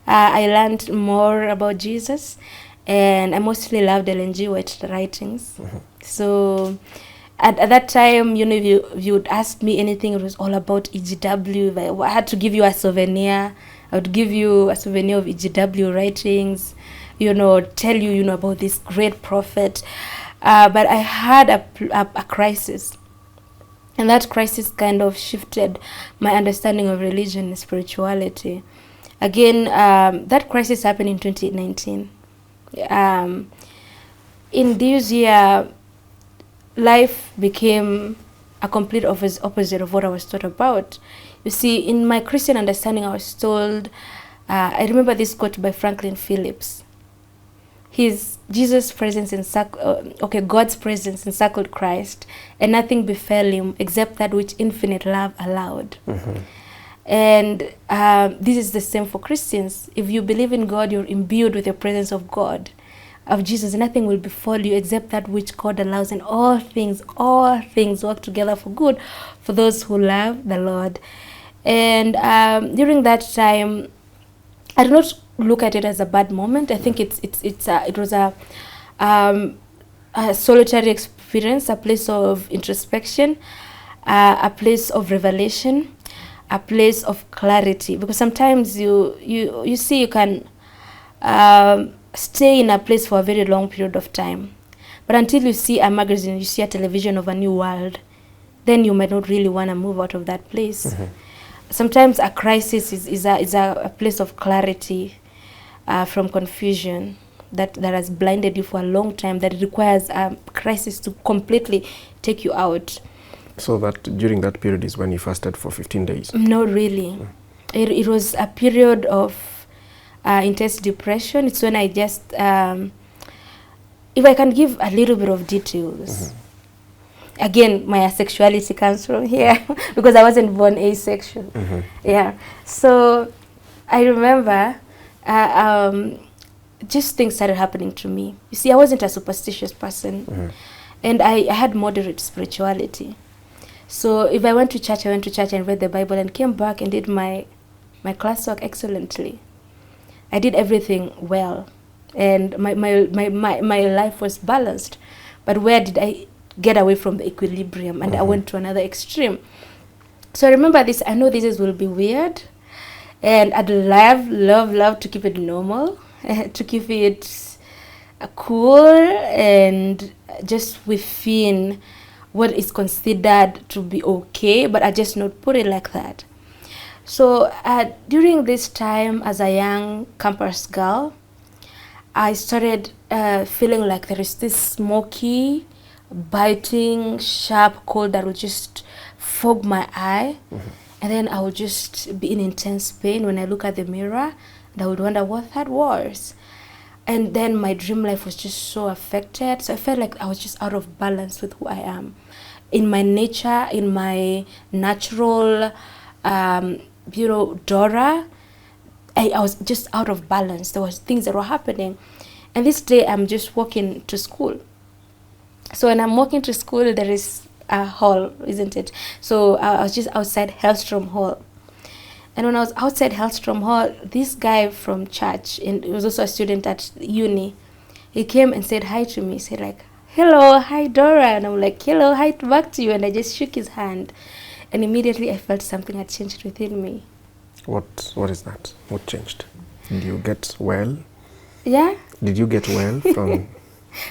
I learned more about Jesus, and I mostly loved Ellen G. White's writings. So, at that time, you know, if you would ask me anything, it was all about EGW. If I had to give you a souvenir, I would give you a souvenir of EGW writings, you know, tell you, you know, about this great prophet. But I had a crisis. And that crisis kind of shifted my understanding of religion and spirituality. Again, that crisis happened in 2019. In this year, life became a complete opposite of what I was taught about. You see, in my Christian understanding, I was told, I remember this quote by Franklin Phillips. God's presence encircled Christ, and nothing befell him except that which infinite love allowed. And this is the same for Christians. If you believe in God, you're imbued with the presence of God, of Jesus. Nothing will befall you except that which God allows, and all things work together for good for those who love the Lord. And during that time, I do not look at it as a bad moment. I think it was a solitary experience, a place of introspection, a place of revelation, a place of clarity. Because sometimes you see you can stay in a place for a very long period of time, but until you see a magazine, you see a television of a new world, then you might not really want to move out of that place. Sometimes a crisis is a place of clarity from confusion that has blinded you for a long time, that requires a crisis to completely take you out. So that during that period is when you fasted for 15 days? No, really. It was a period of intense depression. It's when I just, if I can give a little bit of details. again, my asexuality comes from here because I wasn't born asexual. Yeah. So I remember just things started happening to me. You see, I wasn't a superstitious person, and I had moderate spirituality. So if I went to church, I went to church and read the Bible and came back and did my classwork excellently. I did everything well, and my life was balanced. But where did I get away from the equilibrium? And I went to another extreme. So I remember this. I know this will be weird, and I'd love to keep it normal, to keep it cool, and just within what is considered to be okay, but I just not put it like that. So during this time, as a young campus girl, I started feeling like there is this smoky, biting, sharp cold that would just fog my eye. And then I would just be in intense pain when I look at the mirror, and I would wonder what that was. And then my dream life was just so affected. So I felt like I was just out of balance with who I am. In my nature, in my natural, Dora, I was just out of balance. There was things that were happening. And this day I'm just walking to school. So when I'm walking to school, there is a hall, isn't it? So I was just outside Hellstrom Hall. And when I was outside Hellstrom Hall, this guy from church, and he was also a student at uni, he came and said hi to me. He said like, hello, hi Dora. And I'm like, hello, hi back to you. And I just shook his hand. And immediately I felt something had changed within me. What is that? What changed? Did you get well? Yeah. Did you get well from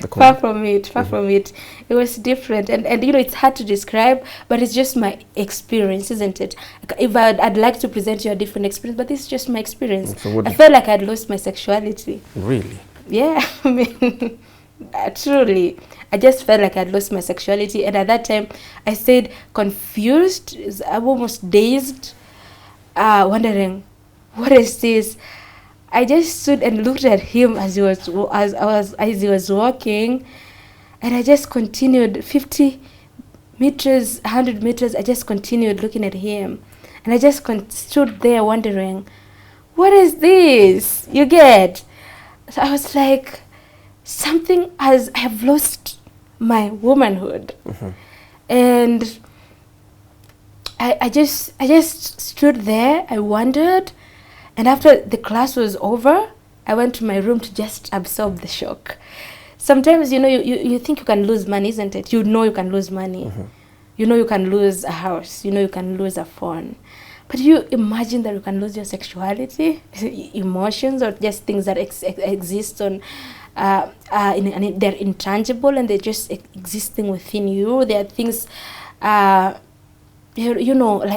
the Far from it. It was different, and it's hard to describe, but it's just my experience, isn't it? If I'd like to present you a different experience, but this is just my experience. So I felt like I'd lost my sexuality. Really? Yeah, I mean, truly, I just felt like I'd lost my sexuality, and at that time, I stayed confused, almost dazed, wondering, what is this? I just stood and looked at him as he was walking, and I just continued 50 meters, 100 meters. I just continued looking at him, and I just stood there wondering, what is this? You get? So I was like, I have lost my womanhood, and I just stood there. I wondered. And after the class was over, I went to my room to just absorb the shock. Sometimes, you think you can lose money, isn't it? You know you can lose money. You know you can lose a house. You know you can lose a phone. But you imagine that you can lose your sexuality, emotions, or just things that exist on, they're intangible and they're just existing within you. There are things, like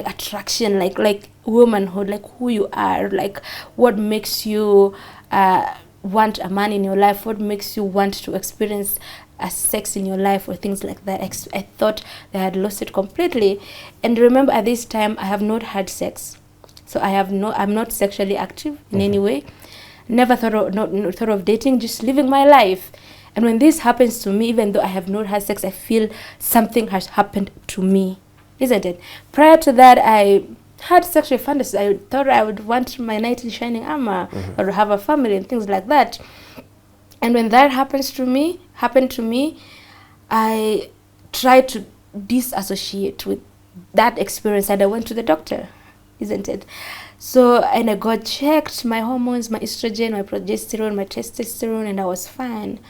attraction, like womanhood, like who you are, like what makes you want a man in your life, what makes you want to experience a sex in your life, or things like that. I thought that I had lost it completely. And remember, at this time I have not had sex, so I'm not sexually active in any way. Never thought of dating, just living my life. And when this happens to me, even though I have not had sex, I feel something has happened to me, isn't it? Prior to that, I had sexual fantasies. I thought I would want my knight in shining armor, or have a family and things like that. And when that happened to me, I tried to disassociate with that experience, and I went to the doctor, isn't it? So, and I got checked, my hormones, my estrogen, my progesterone, my testosterone, and I was fine.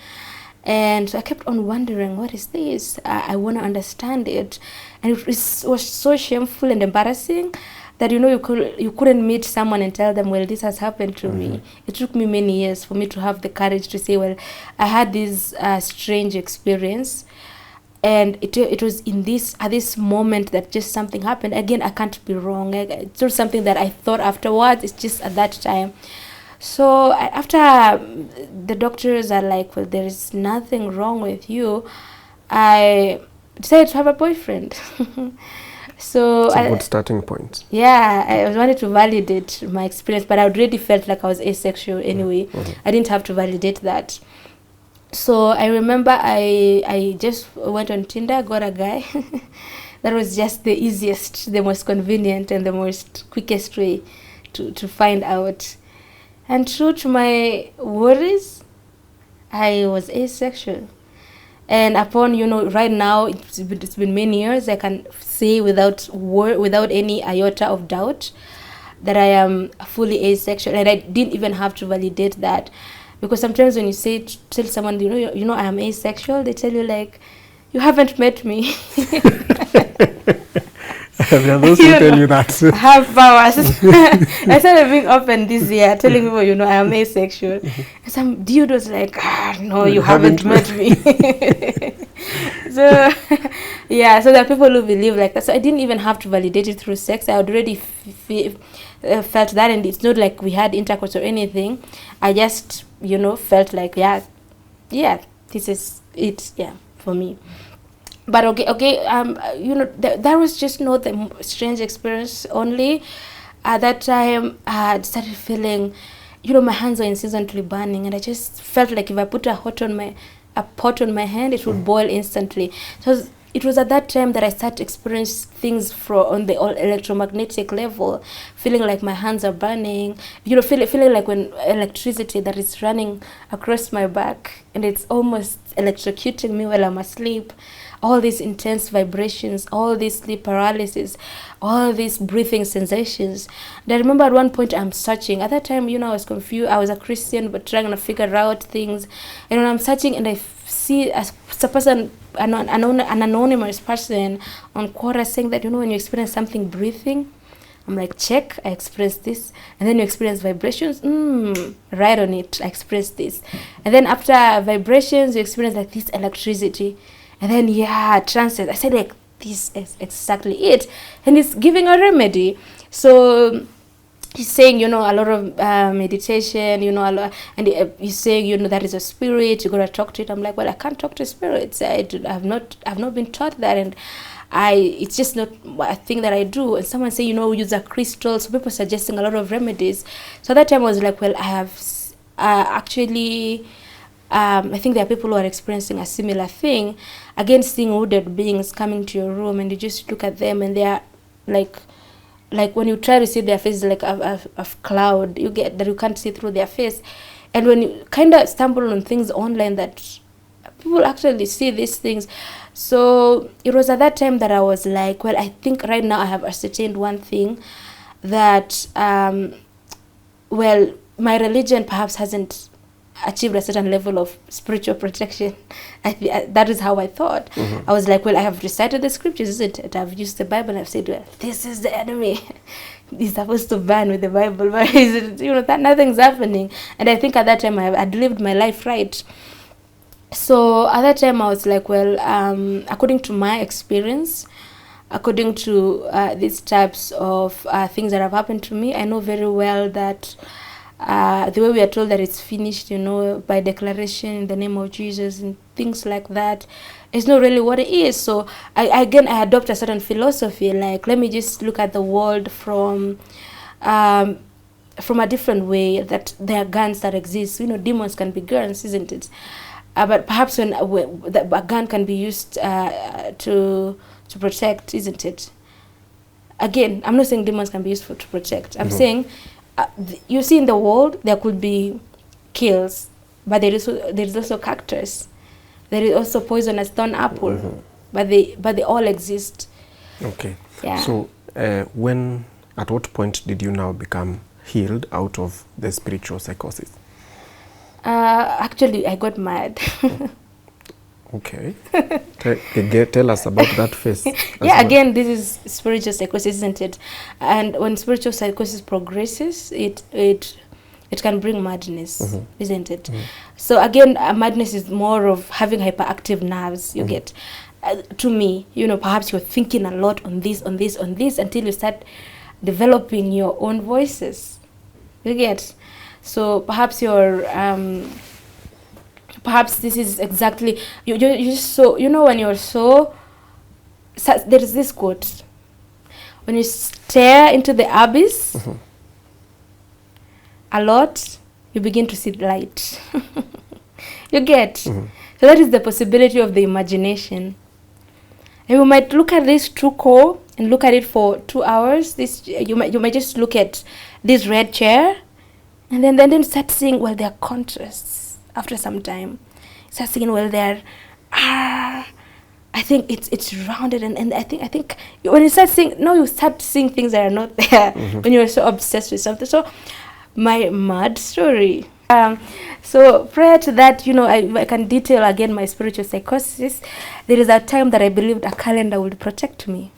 And so I kept on wondering, what is this? I want to understand it. And it was so shameful and embarrassing that, you couldn't meet someone and tell them, well, this has happened to me. It took me many years for me to have the courage to say, well, I had this strange experience. And it was at this moment that just something happened. Again, I can't be wrong. It's not something that I thought afterwards. It's just at that time. So after the doctors are like, well, there is nothing wrong with you, I decided to have a boyfriend. So it's a good starting point. Yeah, I wanted to validate my experience, but I already felt like I was asexual anyway. I didn't have to validate that. So I remember I just went on Tinder, got a guy. That was just the easiest, the most convenient, and the most quickest way to find out. And true to my worries, I was asexual. And upon, right now, it's been many years, I can say without any iota of doubt that I am fully asexual, and I didn't even have to validate that, because sometimes when you tell someone, I am asexual, they tell you like, you haven't met me. There are those who tell you that. I have powers. I started being open this year, telling people, I am asexual. And some dude was like, no, you haven't met me. So, yeah, so there are people who believe like that. So I didn't even have to validate it through sex. I already felt that, and it's not like we had intercourse or anything. I just, felt like, yeah, this is it, for me. But okay, that was just not the strange experience only. At that time, I had started feeling, my hands were incessantly burning, and I just felt like if I put a pot on my hand, it would boil instantly. So it was at that time that I started experiencing things on the electromagnetic level, feeling like my hands are burning, feeling like when electricity that is running across my back, and it's almost electrocuting me while I'm asleep. All these intense vibrations, all this sleep paralysis, all these breathing sensations. And I remember at one point I'm searching. At that time, I was confused. I was a Christian, but trying to figure out things. And when I'm searching and I see a person, an anonymous person on Quora saying that, when you experience something breathing, I'm like, check, I expressed this. And then you experience vibrations, right on it, I expressed this. And then after vibrations, you experience like this electricity. And then, trances. I said, like, this is exactly it. And it's giving a remedy. So he's saying, a lot of meditation, a lot, and he's saying, that is a spirit, you got to talk to it. I'm like, well, I can't talk to spirits. I've not been taught that, and it's just not a thing that I do. And someone say, use a crystal. So people suggesting a lot of remedies. So at that time I was like, well, I have actually... I think there are people who are experiencing a similar thing. Again, seeing hooded beings coming to your room, and you just look at them, and they are like when you try to see their face, like a cloud, you get that you can't see through their face. And when you kind of stumble on things online that people actually see these things. So it was at that time that I was like, well, I think right now I have ascertained one thing, that well, my religion perhaps hasn't achieved a certain level of spiritual protection. That is how I thought. I was like, well, I have recited the scriptures, isn't it? I've used the Bible, and I've said, well, this is the enemy. He's supposed to burn with the Bible, but that nothing's happening. And I think at that time I'd lived my life right. So at that time I was like, well, according to my experience, according to these types of things that have happened to me, I know very well that the way we are told that it's finished, by declaration in the name of Jesus and things like that, it's not really what it is. So I adopt a certain philosophy, like, let me just look at the world from a different way, that there are guns that exist. Demons can be guns, isn't it? But perhaps when a gun can be used to protect, isn't it? Again, I'm not saying demons can be used to protect. I'm saying, you see, in the world there could be kills, but there is also cactus, there is also poisonous thorn apple, but they all exist. Okay. Yeah. So at what point did you now become healed out of the spiritual psychosis? Actually, I got mad. Okay. Tell us about that phase. Again, this is spiritual psychosis, isn't it? And when spiritual psychosis progresses, it can bring madness, isn't it? So again, madness is more of having hyperactive nerves. You get, to me, perhaps you're thinking a lot on this, until you start developing your own voices. You get, so perhaps you're perhaps this is exactly you just so when you're so there is this quote, when you stare into the abyss a lot, you begin to see light. You get? So that is the possibility of the imagination. And we might look at this Tuko and look at it for 2 hours. This you might just look at this red chair, and then start seeing, well, there are contrasts after some time. Start seeing, well, there are I think it's rounded, and I think when you start seeing, no, you start seeing things that are not there when you're so obsessed with something. So my mad story. So prior to that, I can detail again my spiritual psychosis. There is a time that I believed a calendar would protect me.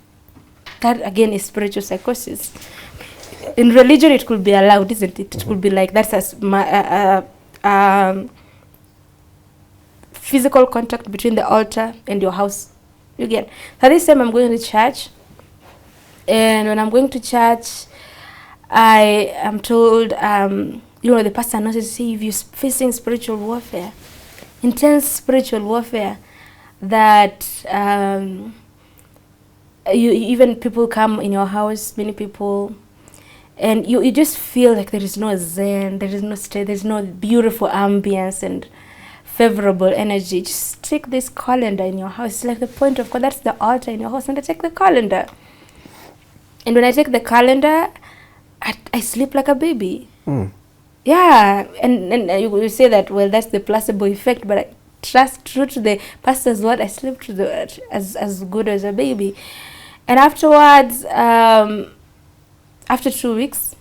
That again is spiritual psychosis. In religion, it could be allowed, isn't it? It could be like that's physical contact between the altar and your house. You get? So this time I'm going to church, and when I'm going to church, I am told, the pastor announces, see, if you're facing spiritual warfare, intense spiritual warfare, that even people come in your house, many people, and you just feel like there is no zen, there is no state, there's no beautiful ambience and favorable energy. Just take this calendar in your house. It's like the point of God. That's the altar in your house, and I take the calendar. And when I take the calendar, I sleep like a baby. Yeah, and you say that, well, that's the placebo effect, but I trust true to the pastor's word. I sleep through the word as good as a baby. And afterwards, after 2 weeks,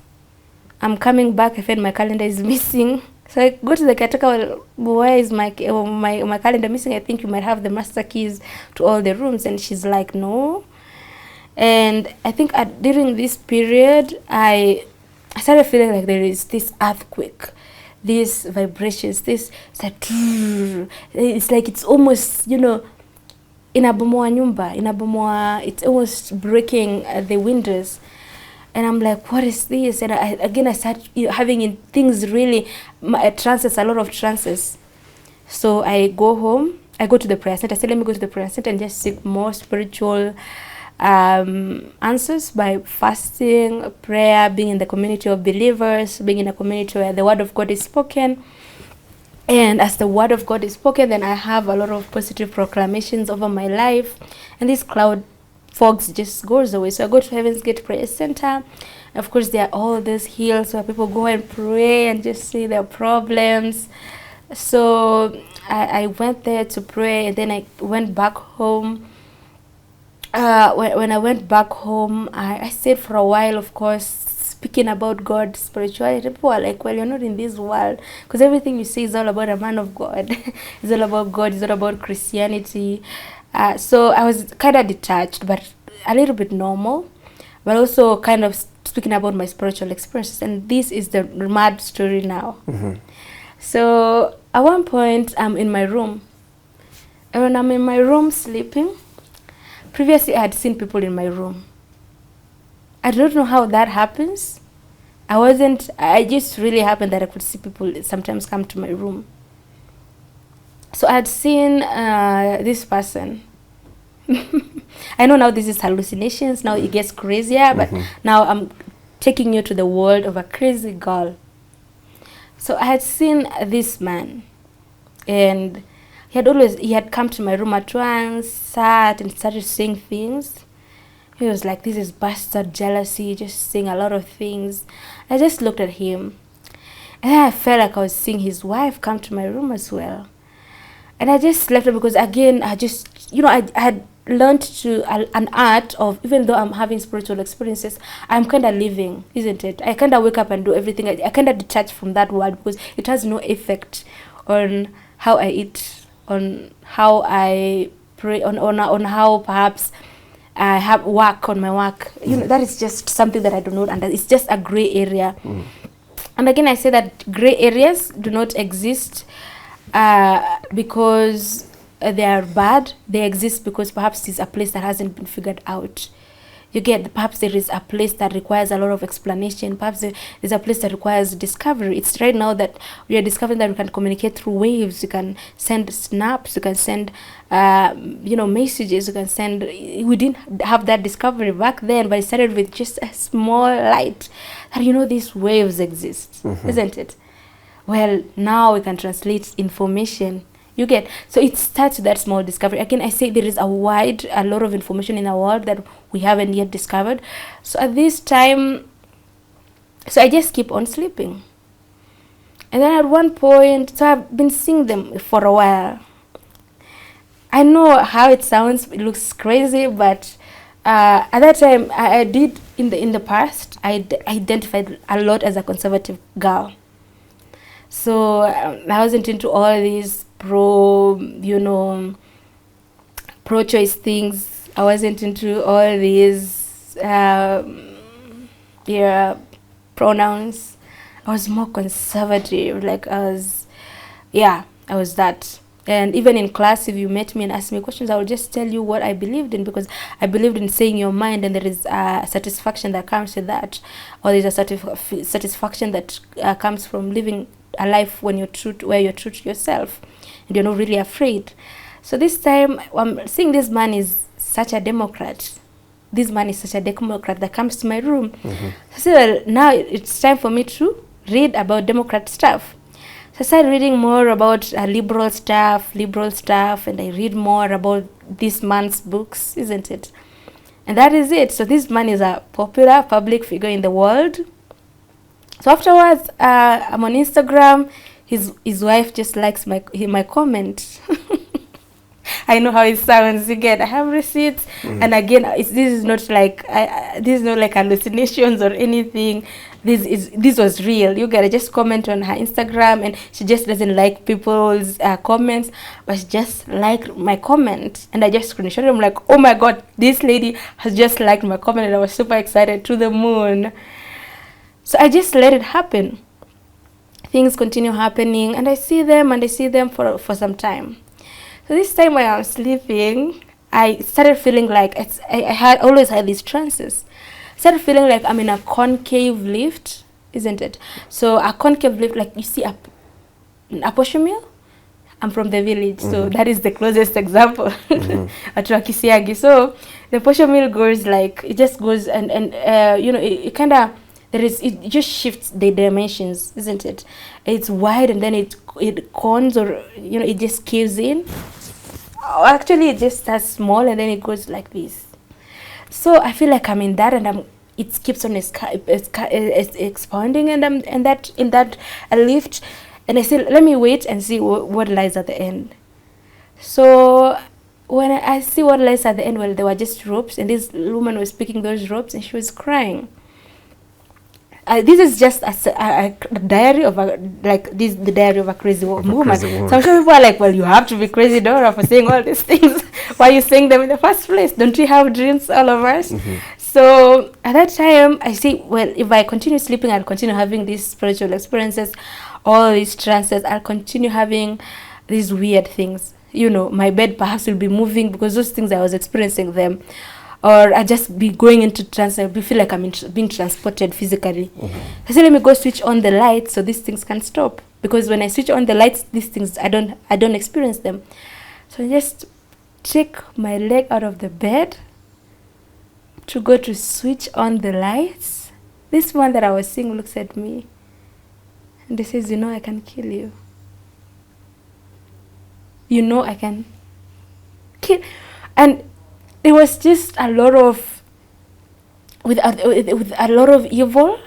I'm coming back. I find my calendar is missing. So I go to the caretaker. Well, where is my calendar missing? I think you might have the master keys to all the rooms. And she's like, no. And I think during this period, I started feeling like there is this earthquake, these vibrations, it's like it's almost, inabomoa nyumba, it's almost breaking the windows. And I'm like, what is this? And I start having things really, trances, a lot of trances. So I go home, I go to the prayer center. I say, let me go to the prayer center and just seek more spiritual answers by fasting, prayer, being in the community of believers, being in a community where the word of God is spoken. And as the word of God is spoken, then I have a lot of positive proclamations over my life. And this cloud fogs just goes away. So I go to Heaven's Gate Prayer Center. Of course, there are all these hills where people go and pray and just say their problems. So I went there to pray, and then I went back home. When I went back home, I stayed for a while, of course, speaking about God, spirituality. People are like, well, you're not in this world, because everything you say is all about a man of God. It's all about God. It's all about Christianity. So I was kind of detached, but a little bit normal, but also kind of speaking about my spiritual experiences. And this is the mad story now. So at one point, I'm in my room. And when I'm in my room sleeping, previously I had seen people in my room. I don't know how that happens. I just really happened that I could see people sometimes come to my room. So I had seen this person. I know now this is hallucinations. Now it gets crazier, but now I'm taking you to the world of a crazy girl. So I had seen this man, and he had come to my room at once, sat and started saying things. He was like, this is bastard jealousy, just saying a lot of things. I just looked at him, and then I felt like I was seeing his wife come to my room as well. And I just left it because, again, I had learned an art of, even though I'm having spiritual experiences, I'm kind of living, isn't it? I kind of wake up and do everything. I kind of detach from that world because it has no effect on how I eat, on how I pray, on how perhaps I have work on my work. That is just something that I do not understand. It's just a gray area. And again, I say that gray areas do not exist because they are bad. They exist because perhaps it's a place that hasn't been figured out. You get, perhaps there is a place that requires a lot of explanation. Perhaps there's a place that requires discovery. It's right now that we are discovering that we can communicate through waves. You can send snaps. You can send, messages. You can send. We didn't have that discovery back then, but it started with just a small light that these waves exist, isn't it? well, now we can translate information. You get? So it starts with that small discovery. Again, I say there is a lot of information in the world that we haven't yet discovered. So at this time, so I just keep on sleeping. And then at one point, so I've been seeing them for a while. I know how it sounds, it looks crazy, but at that time, I did, in the past, I identified a lot as a conservative girl. So I wasn't into all these pro-choice things. I wasn't into all these, pronouns. I was more conservative. Like I was that. And even in class, if you met me and asked me questions, I would just tell you what I believed in, because I believed in saying your mind, and there is a satisfaction that comes with that, or there's a satisfaction that comes from living a life when you're true to yourself, and you're not really afraid. So this time, I'm seeing this man is such a Democrat. This man is such a Democrat that comes to my room. So well, now it's time for me to read about Democrat stuff. So I started reading more about liberal stuff, and I read more about this man's books, isn't it? And that is it. So this man is a popular public figure in the world. So afterwards, I'm on Instagram. His wife just likes my comment. I know how it sounds. Again, I have receipts, and again, this is not like hallucinations or anything. This was real. You gotta just comment on her Instagram, and she just doesn't like people's comments, but she just liked my comment, and I just screenshot it. I'm like, oh my god, this lady has just liked my comment, and I was super excited, to the moon. So I just let it happen. Things continue happening, and I see them for some time. So this time when I was sleeping, I started feeling like I always had these trances. I started feeling like I'm in a concave lift, isn't it? So a concave lift, like you see a posho mill. I'm from the village, so that is the closest example. At Kisiagi. So the posho mill goes like, it just goes and it kind of, it just shifts the dimensions, isn't it? It's wide, and then it cones, or it just caves in. Actually, it just starts small, and then it goes like this. So I feel like I'm in that, and it keeps on expanding, and I'm in that lift, and I say, let me wait and see what lies at the end. So when I see what lies at the end, well, there were just ropes, and this woman was picking those ropes, and she was crying. This is just a diary of the diary of a crazy woman. So I'm sure people are like, well, you have to be crazy, Dora, for saying all these things. Why are you saying them in the first place? Don't we have dreams, all of us? So at that time, I say, well, if I continue sleeping, I'll continue having these spiritual experiences, all these trances. I'll continue having these weird things. My bed perhaps will be moving, because those things I was experiencing them. Or I just be going into trance. I feel like I'm being transported physically. I say, let me go switch on the lights so these things can stop. Because when I switch on the lights, these things I don't experience them. So I just take my leg out of the bed to go to switch on the lights. This one that I was seeing looks at me, and he says, I can kill you. I can kill. And there was just a lot of, with a lot of evil,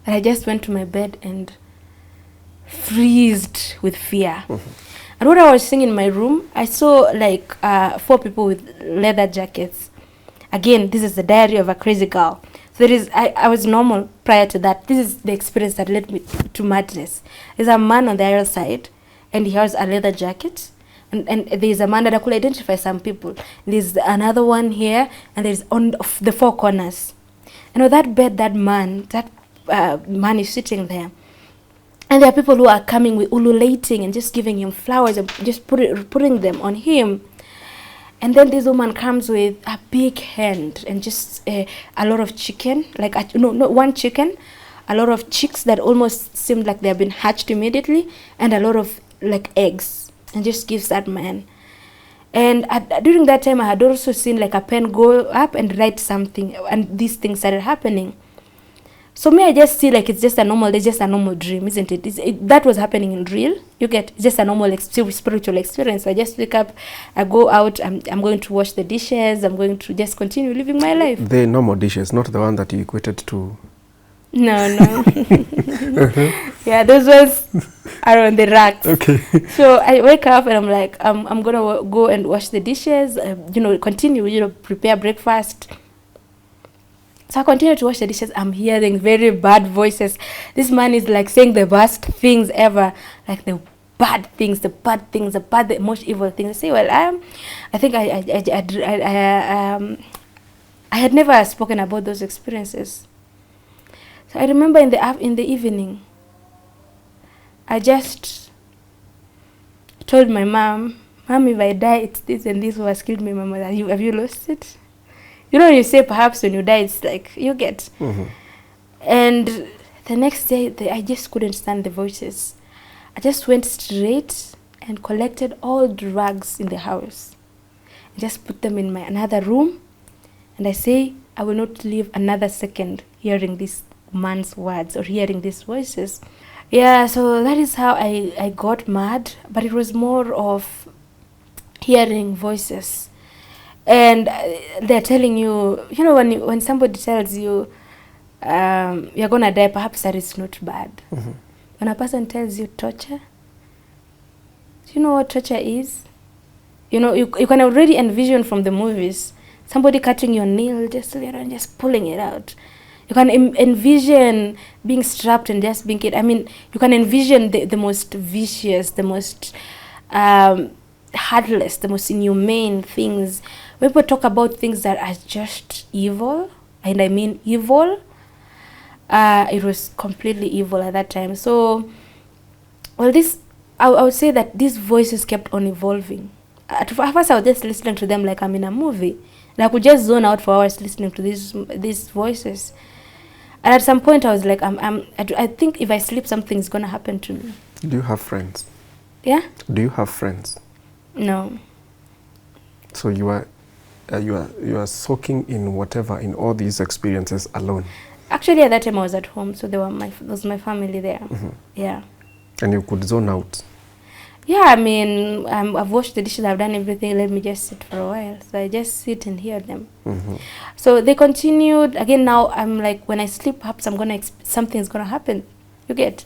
that I just went to my bed and freezed with fear. And what I was seeing in my room, I saw like 4 people with leather jackets. Again, this is the diary of a crazy girl. So I was normal prior to that. This is the experience that led me to madness. There's a man on the other side, and he has a leather jacket. And there's a man that I could identify some people. There's another one here, and there's on the 4 corners. That bed, that man is sitting there. And there are people who are coming with ululating and just giving him flowers and just putting them on him. And then this woman comes with a big hand and just a lot of chicken, not one chicken, a lot of chicks that almost seemed like they have been hatched immediately, and a lot of like eggs. And just gives that man. And during that time, I had also seen like a pen go up and write something, and these things started happening. So me, I just see like it's just a normal dream, isn't it? That was happening in real. You get, it's just a normal spiritual experience. I just wake up, I go out, I'm going to wash the dishes, I'm going to just continue living my life. The normal dishes, not the one that you equated to. No. Yeah, those ones are on the racks. Okay. So I wake up and I'm like, I'm gonna go and wash the dishes, continue, prepare breakfast. So I continue to wash the dishes. I'm hearing very bad voices. This man is like saying the worst things ever, like the bad things, the most evil things. I say, well, I think I had never spoken about those experiences. So I remember in the evening, I just told my mom, if I die, it's this and this who has killed me. My mother, have you lost it? When you say perhaps when you die, it's like you get. And the next day, I just couldn't stand the voices. I just went straight and collected all the rugs in the house. I just put them in another room. And I say, I will not live another second hearing this man's words or hearing these voices. Yeah, so that is how I got mad. But it was more of hearing voices. And they're telling you, when somebody tells you you're going to die, perhaps that is not bad. When a person tells you torture, do you know what torture is? You can already envision from the movies, somebody cutting your nail, just pulling it out. You can envision being strapped and just being killed. I mean, you can envision the most vicious, the most heartless, the most inhumane things. When people talk about things that are just evil, and I mean evil, it was completely evil at that time. So, well, I would say that these voices kept on evolving. At first, I was just listening to them like I'm in a movie. And I could just zone out for hours listening to these voices. And at some point, I was like, I think if I sleep, something's going to happen to me. Do you have friends? Yeah? Do you have friends? No. So you are soaking in all these experiences alone? Actually, at that time, I was at home, so there was my family there. Yeah. And you could zone out? Yeah, I mean, I've washed the dishes, I've done everything, let me just sit for a while. So I just sit and hear them. So they continued. Again, now I'm like, when I sleep, perhaps something's going to happen. You get?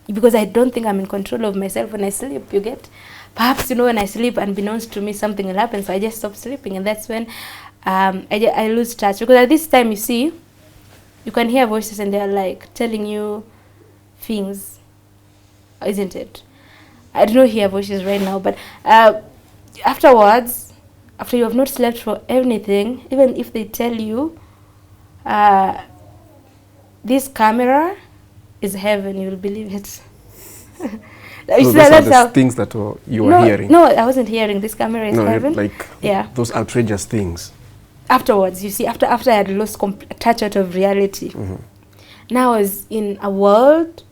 Because I don't think I'm in control of myself when I sleep. You get? Perhaps, when I sleep, unbeknownst to me, something will happen. So I just stop sleeping. And that's when I lose touch. Because at this time, you see, you can hear voices and they're like telling you things. Isn't it? I don't hear voices right now, but afterwards, after you have not slept for anything, even if they tell you this camera is heaven, you will believe it. So those are the things that you were hearing? No, I wasn't hearing this camera is heaven. Like those outrageous things. Afterwards, you see, after I had lost touch out of reality. Now I was in a world,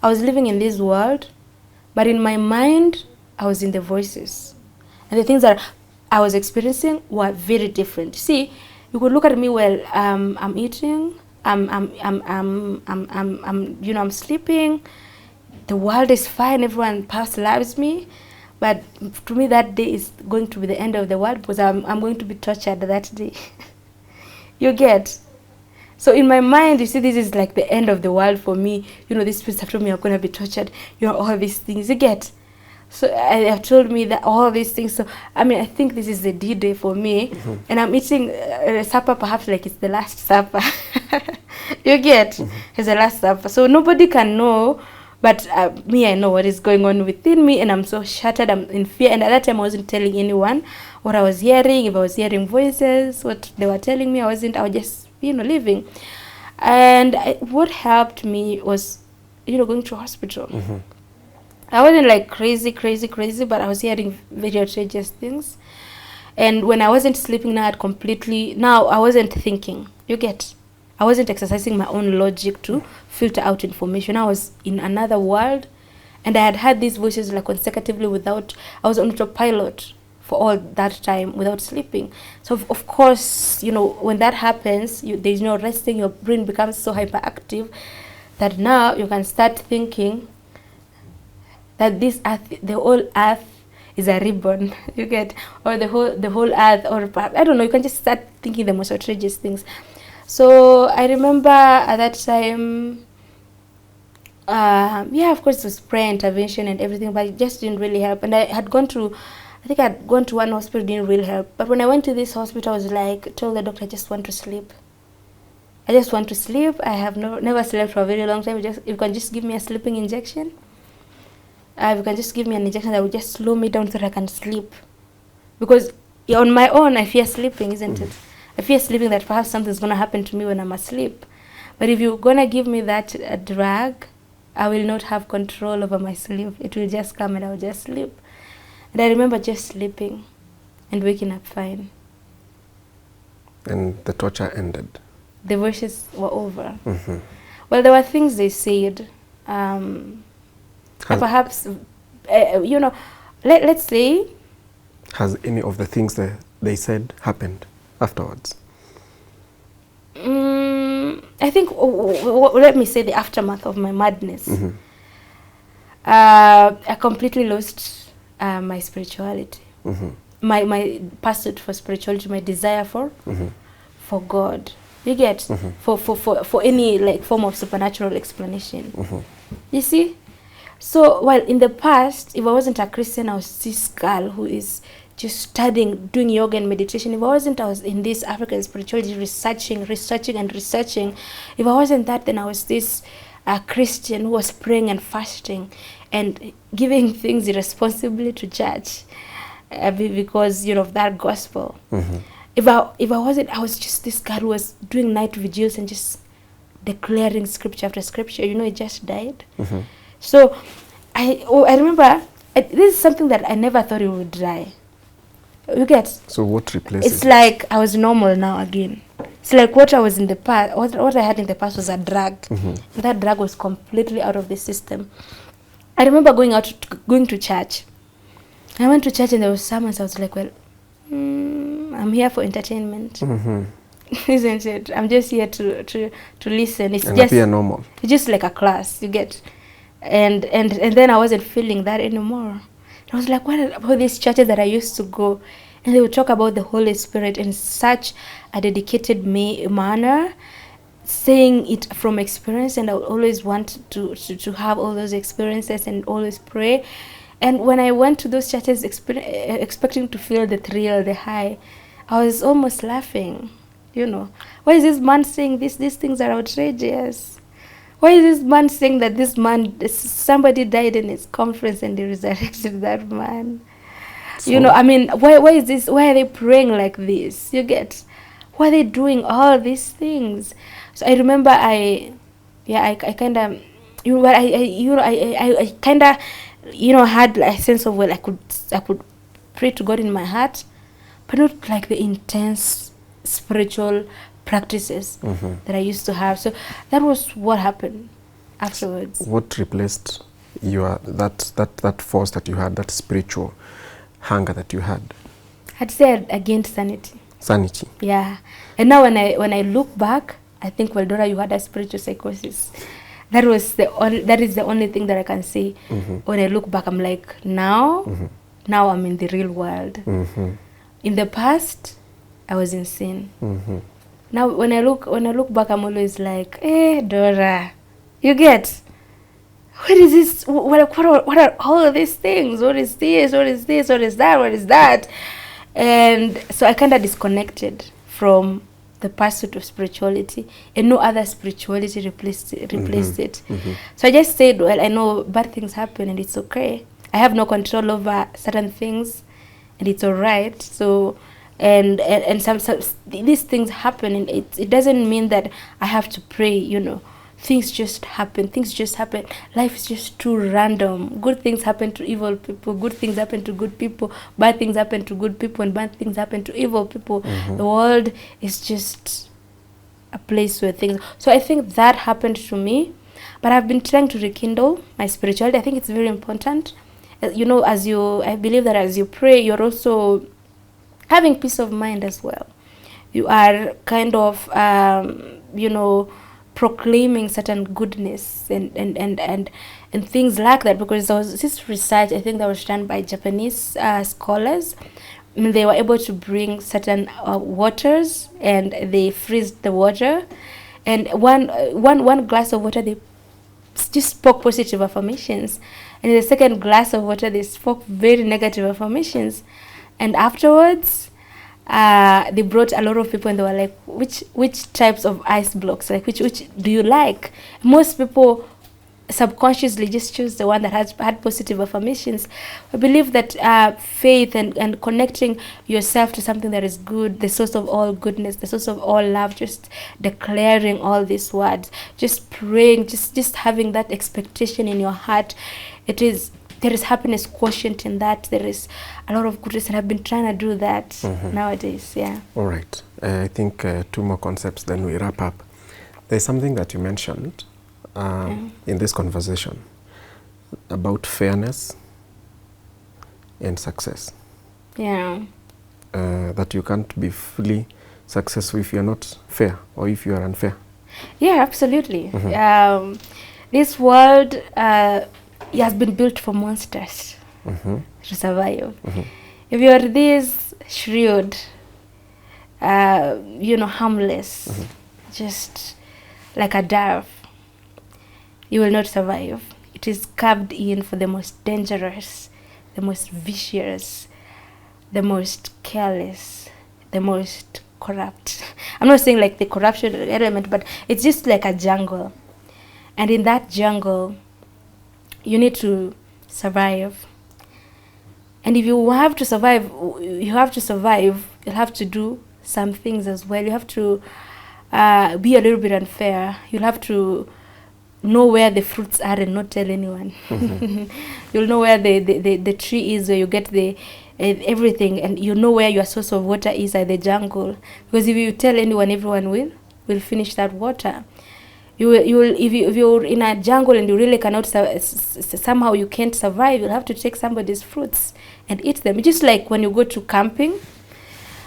I was living in this world, but in my mind, I was in the voices. And the things that I was experiencing were very different. See, you could look at me while I'm eating, I'm sleeping, the world is fine, everyone past loves me. But to me, that day is going to be the end of the world because I'm going to be tortured that day. You get? So in my mind, you see, this is like the end of the world for me. These people have told me I'm going to be tortured. All these things. You get? So I have told me that all these things. So, I mean, I think this is the D-Day for me. And I'm eating supper perhaps like it's the last supper. You get? It's the last supper. So nobody can know. But me, I know what is going on within me. And I'm so shattered. I'm in fear. And at that time, I wasn't telling anyone what I was hearing. If I was hearing voices, what they were telling me, I was just living. And what helped me was, going to hospital. I wasn't like crazy, but I was hearing very outrageous things. And when I wasn't sleeping now, I wasn't thinking. You get? I wasn't exercising my own logic to filter out information. I was in another world. And I had these voices like consecutively I was on autopilot for all that time without sleeping. So of course, you know, when that happens, there's no resting. Your brain becomes so hyperactive that now you can start thinking that this earth, the whole earth is a ribbon. You get, or the whole earth, or perhaps, I don't know, you can just start thinking the most outrageous things. So I remember at that time, yeah, of course it was prayer intervention and everything, but it just didn't really help. And I think I'd gone to one hospital, didn't really help. But when I went to this hospital, I was like, told the doctor, I just want to sleep. I just want to sleep. I have never slept for a very long time. You can just give me a sleeping injection. You can just give me an injection that will just slow me down so that I can sleep. Because on my own, I fear sleeping, isn't it? I fear sleeping, that perhaps something's going to happen to me when I'm asleep. But if you're going to give me that drug, I will not have control over my sleep. It will just come and I will just sleep. And I remember just sleeping and waking up fine. And the torture ended. The voices were over. Well, there were things they said. Perhaps, you know, let's say. Has any of the things that they said happened afterwards? I think, let me say the aftermath of my madness. I completely lost my spirituality. My pursuit for spirituality, my desire for God. You get, for any like form of supernatural explanation. You see? So, while in the past, if I wasn't a Christian, I was this girl who is just studying, doing yoga and meditation. If I wasn't, I was in this African spirituality, researching. If I wasn't that, then I was this Christian who was praying and fasting and giving things irresponsibly to church because, you know, of that gospel. If I wasn't, I was just this girl who was doing night vigils and just declaring scripture after scripture. You know, it just died. So I remember, this is something that I never thought it would die. You get? So what replaced it? It's like I was normal now again. It's like what I was in the past, what I had in the past was a drug. And that drug was completely out of the system. I remember going to church. I went to church and there was sermons. I was like, well, I'm here for entertainment. Isn't it? I'm just here to listen. It's just normal. It's just like a class, you get. And then I wasn't feeling that anymore. I was like, what about these churches that I used to go? And they would talk about the Holy Spirit in such a dedicated manner, saying it from experience. And I would always want to have all those experiences and always pray. And when I went to those churches expecting to feel the thrill, the high, I was almost laughing. You know, why is this man saying this? These things are outrageous. Why is this man saying that somebody died in his conference and they resurrected that man? So, you know, I mean, why is this? Why are they praying like this? You get? Why are they doing all these things? So I remember I kind of, I kind of, you know, had a sense of, well, I could pray to God in my heart, but not like the intense spiritual practices that I used to have. So that was what happened afterwards. What replaced that force that you had, that spiritual hunger that you had? I'd say I gained sanity. Sanity. Yeah. And now when I look back, I think, well, Dora, you had a spiritual psychosis. That is the only thing that I can say. When I look back, I'm like, now I'm in the real world. In the past, I was insane. Now when I look back, I'm always like, Dora, you get, what is this? What are all of these things? What is this? What is this? What is that? What is that? And so I kind of disconnected from the pursuit of spirituality, and no other spirituality replaced it. So I just said, well, I know bad things happen and it's okay. I have no control over certain things and it's all right. So and some these things happen, and it doesn't mean that I have to pray, you know. Things just happen. Life is just too random. Good things happen to evil people. Good things happen to good people. Bad things happen to good people, and bad things happen to evil people. The world is just a place where things... So I think that happened to me. But I've been trying to rekindle my spirituality. I think it's very important. You know, I believe that as you pray, you're also having peace of mind as well. You are kind of, you know, proclaiming certain goodness and things like that, because there was this research, I think, that was done by Japanese scholars. They were able to bring certain waters, and they freeze the water, and one glass of water, they just spoke positive affirmations, and in the second glass of water they spoke very negative affirmations. And afterwards, they brought a lot of people, and they were like, which types of ice blocks, like which do you like? Most people subconsciously just choose the one that had positive affirmations. I believe that faith and connecting yourself to something that is good, the source of all goodness, the source of all love, just declaring all these words, just praying, just having that expectation in your heart. There is happiness quotient in that. There is a lot of goodness, and I've been trying to do that nowadays. Yeah. All right. I think two more concepts, then we wrap up. There's something that you mentioned in this conversation about fairness and success. Yeah. That you can't be fully successful if you're not fair, or if you are unfair. Yeah, absolutely. This world has been built for monsters to survive. If you are this shrewd, you know, harmless, just like a dove, you will not survive. It is carved in for the most dangerous, the most vicious, the most careless, the most corrupt. I'm not saying like the corruption element, but it's just like a jungle. And in that jungle, you need to survive. And if you have to survive, you'll have to do some things as well. You have to be a little bit unfair. You'll have to know where the fruits are and not tell anyone. You'll know where the tree is, where you get the everything, and you know where your source of water is at the jungle. Because if you tell anyone, everyone will finish that water. If you're in a jungle and you really cannot somehow you can't survive, you'll have to take somebody's fruits and eat them. It's just like when you go to camping.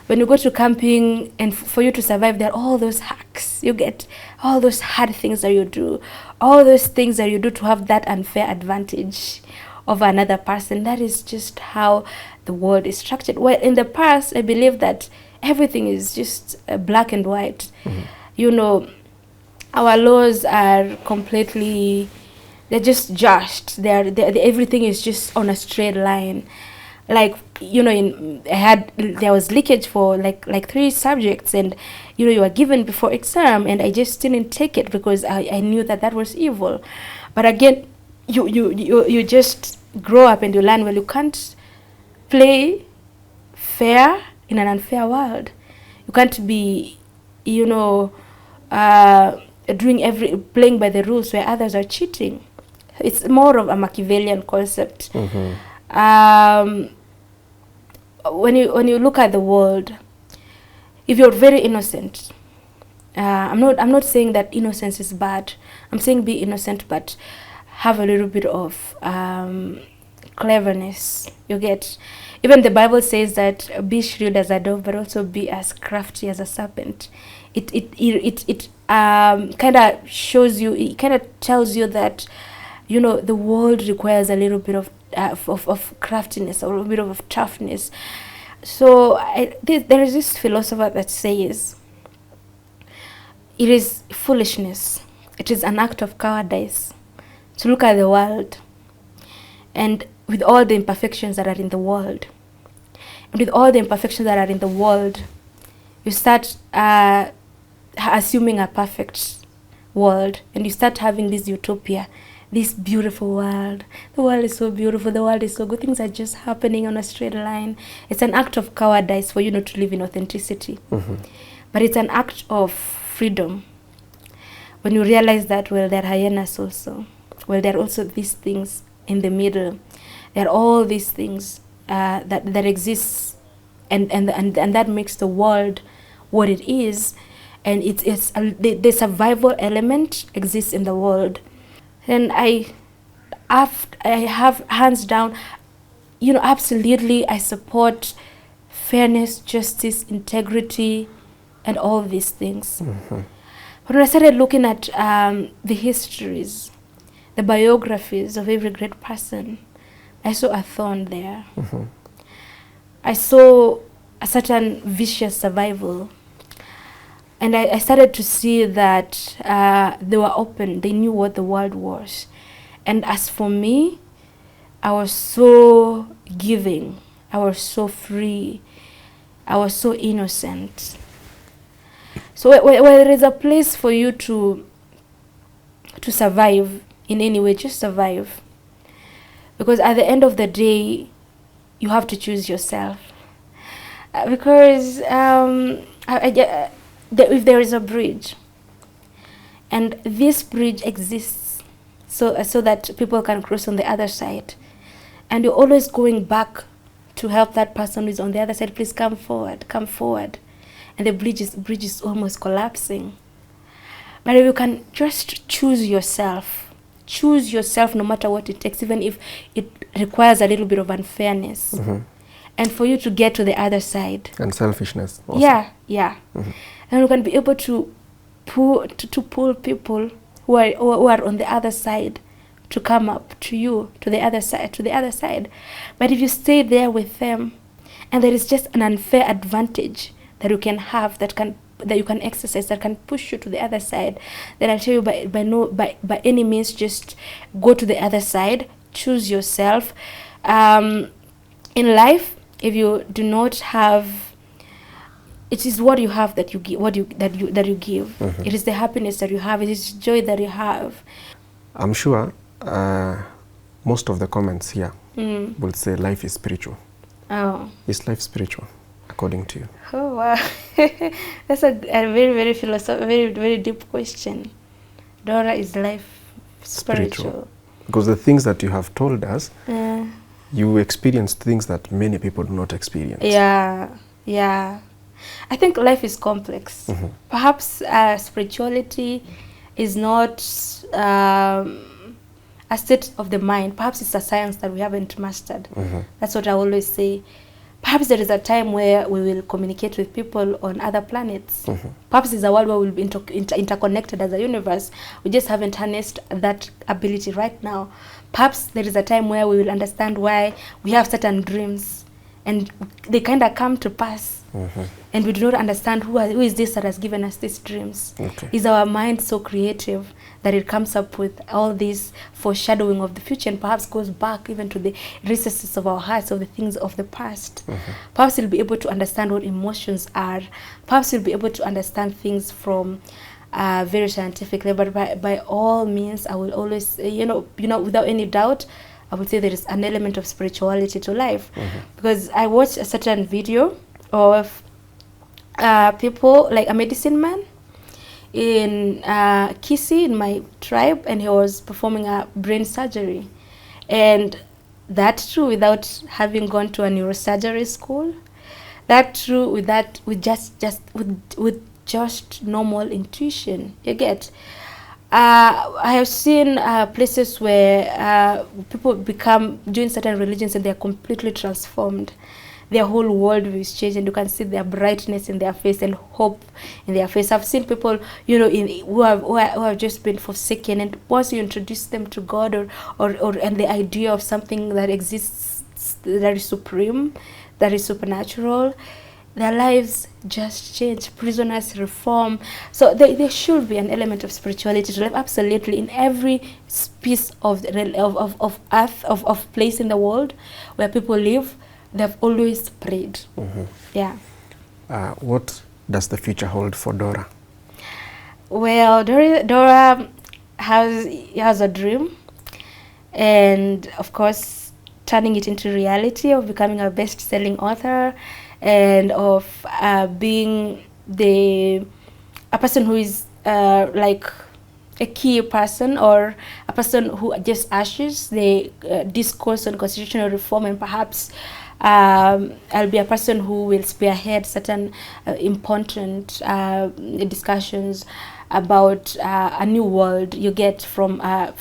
When you go to camping, and for you to survive, there are all those hacks. You get all those hard things that you do, all those things that you do to have that unfair advantage over another person. That is just how the world is structured. Well, in the past, I believe that everything is just black and white. You know, our laws are completely, they're just just. Everything is just on a straight line. Like, you know, there was leakage for like 3 subjects, and you know, you were given before exam, and I just didn't take it because I knew that was evil. But again, you just grow up and you learn, well, you can't play fair in an unfair world. You can't be, you know, playing by the rules where others are cheating. It's more of a Machiavellian concept. When you look at the world, if you're very innocent, I'm not saying that innocence is bad. I'm saying be innocent, but have a little bit of cleverness. You get, even the Bible says that be shrewd as a dove, but also be as crafty as a serpent. It kind of shows you. It kind of tells you that, you know, the world requires a little bit of craftiness, or a bit of toughness. So there is this philosopher that says it is foolishness, it is an act of cowardice to look at the world, and with all the imperfections that are in the world, you start assuming a perfect world, and you start having this utopia, this beautiful world. The world is so beautiful, the world is so good, things are just happening on a straight line. It's an act of cowardice for you not to live in authenticity. But it's an act of freedom when you realize that, well, there are hyenas also. Well, there are also these things in the middle. There are all these things that exist, and that makes the world what it is. And the survival element exists in the world. And I have hands down, absolutely I support fairness, justice, integrity, and all these things. But when I started looking at the histories, the biographies of every great person, I saw a thorn there. I saw a certain vicious survival. And I started to see that they were open. They knew what the world was. And as for me, I was so giving. I was so free. I was so innocent. So where there is a place for you to survive in any way, just survive. Because at the end of the day, you have to choose yourself. Because if there is a bridge, and this bridge exists so that people can cross on the other side, and you're always going back to help that person who's on the other side, please come forward, and the bridge is almost collapsing. But if you can just choose yourself no matter what it takes, even if it requires a little bit of unfairness, and for you to get to the other side. And selfishness also. Yeah. And you can be able to pull people who are on the other side to come up to you, to the other side. But if you stay there with them, and there is just an unfair advantage that you can have, that you can exercise, that can push you to the other side, then I tell you, by any means, just go to the other side. Choose yourself. In life, if you do not have, it is what you have that you give. That you give. It is the happiness that you have. It is joy that you have. I'm sure most of the comments here will say life is spiritual. Oh. Is life spiritual, according to you? Oh wow, that's a very, very philosophical, very, very deep question. Dora, is life spiritual? Because the things that you have told us, you experienced things that many people do not experience. Yeah. I think life is complex. Perhaps spirituality is not a state of the mind. Perhaps it's a science that we haven't mastered. That's what I always say. Perhaps there is a time where we will communicate with people on other planets. Perhaps it's a world where we'll be interconnected as a universe. We just haven't harnessed that ability right now. Perhaps there is a time where we will understand why we have certain dreams and they kind of come to pass. And we do not understand who is this that has given us these dreams. Is our mind so creative that it comes up with all this foreshadowing of the future, and perhaps goes back even to the recesses of our hearts, of the things of the past. Perhaps we'll be able to understand what emotions are. Perhaps we'll be able to understand things from very scientific level. But by all means, I will always, without any doubt, I would say there is an element of spirituality to life. Because I watched a certain video of people, like a medicine man in Kisii, in my tribe, and he was performing a brain surgery. And that too, without having gone to a neurosurgery school. That too, with just normal intuition. You get. I have seen places where people join certain religions and they are completely transformed. Their whole worldview is changed, and you can see their brightness in their face and hope in their face. I've seen people, who have just been forsaken, and once you introduce them to God and the idea of something that exists, that is supreme, that is supernatural, their lives just change. Prisoners reform. So there should be an element of spirituality to life, absolutely, in every piece of earth, of place in the world where people live. They've always prayed. Yeah. What does the future hold for Dora? Well, Dora has a dream, and of course, turning it into reality, of becoming a best-selling author, and of being a person who is like a key person, or a person who just ushers the discourse on constitutional reform, and perhaps I'll be a person who will spearhead certain important discussions about a new world you get from a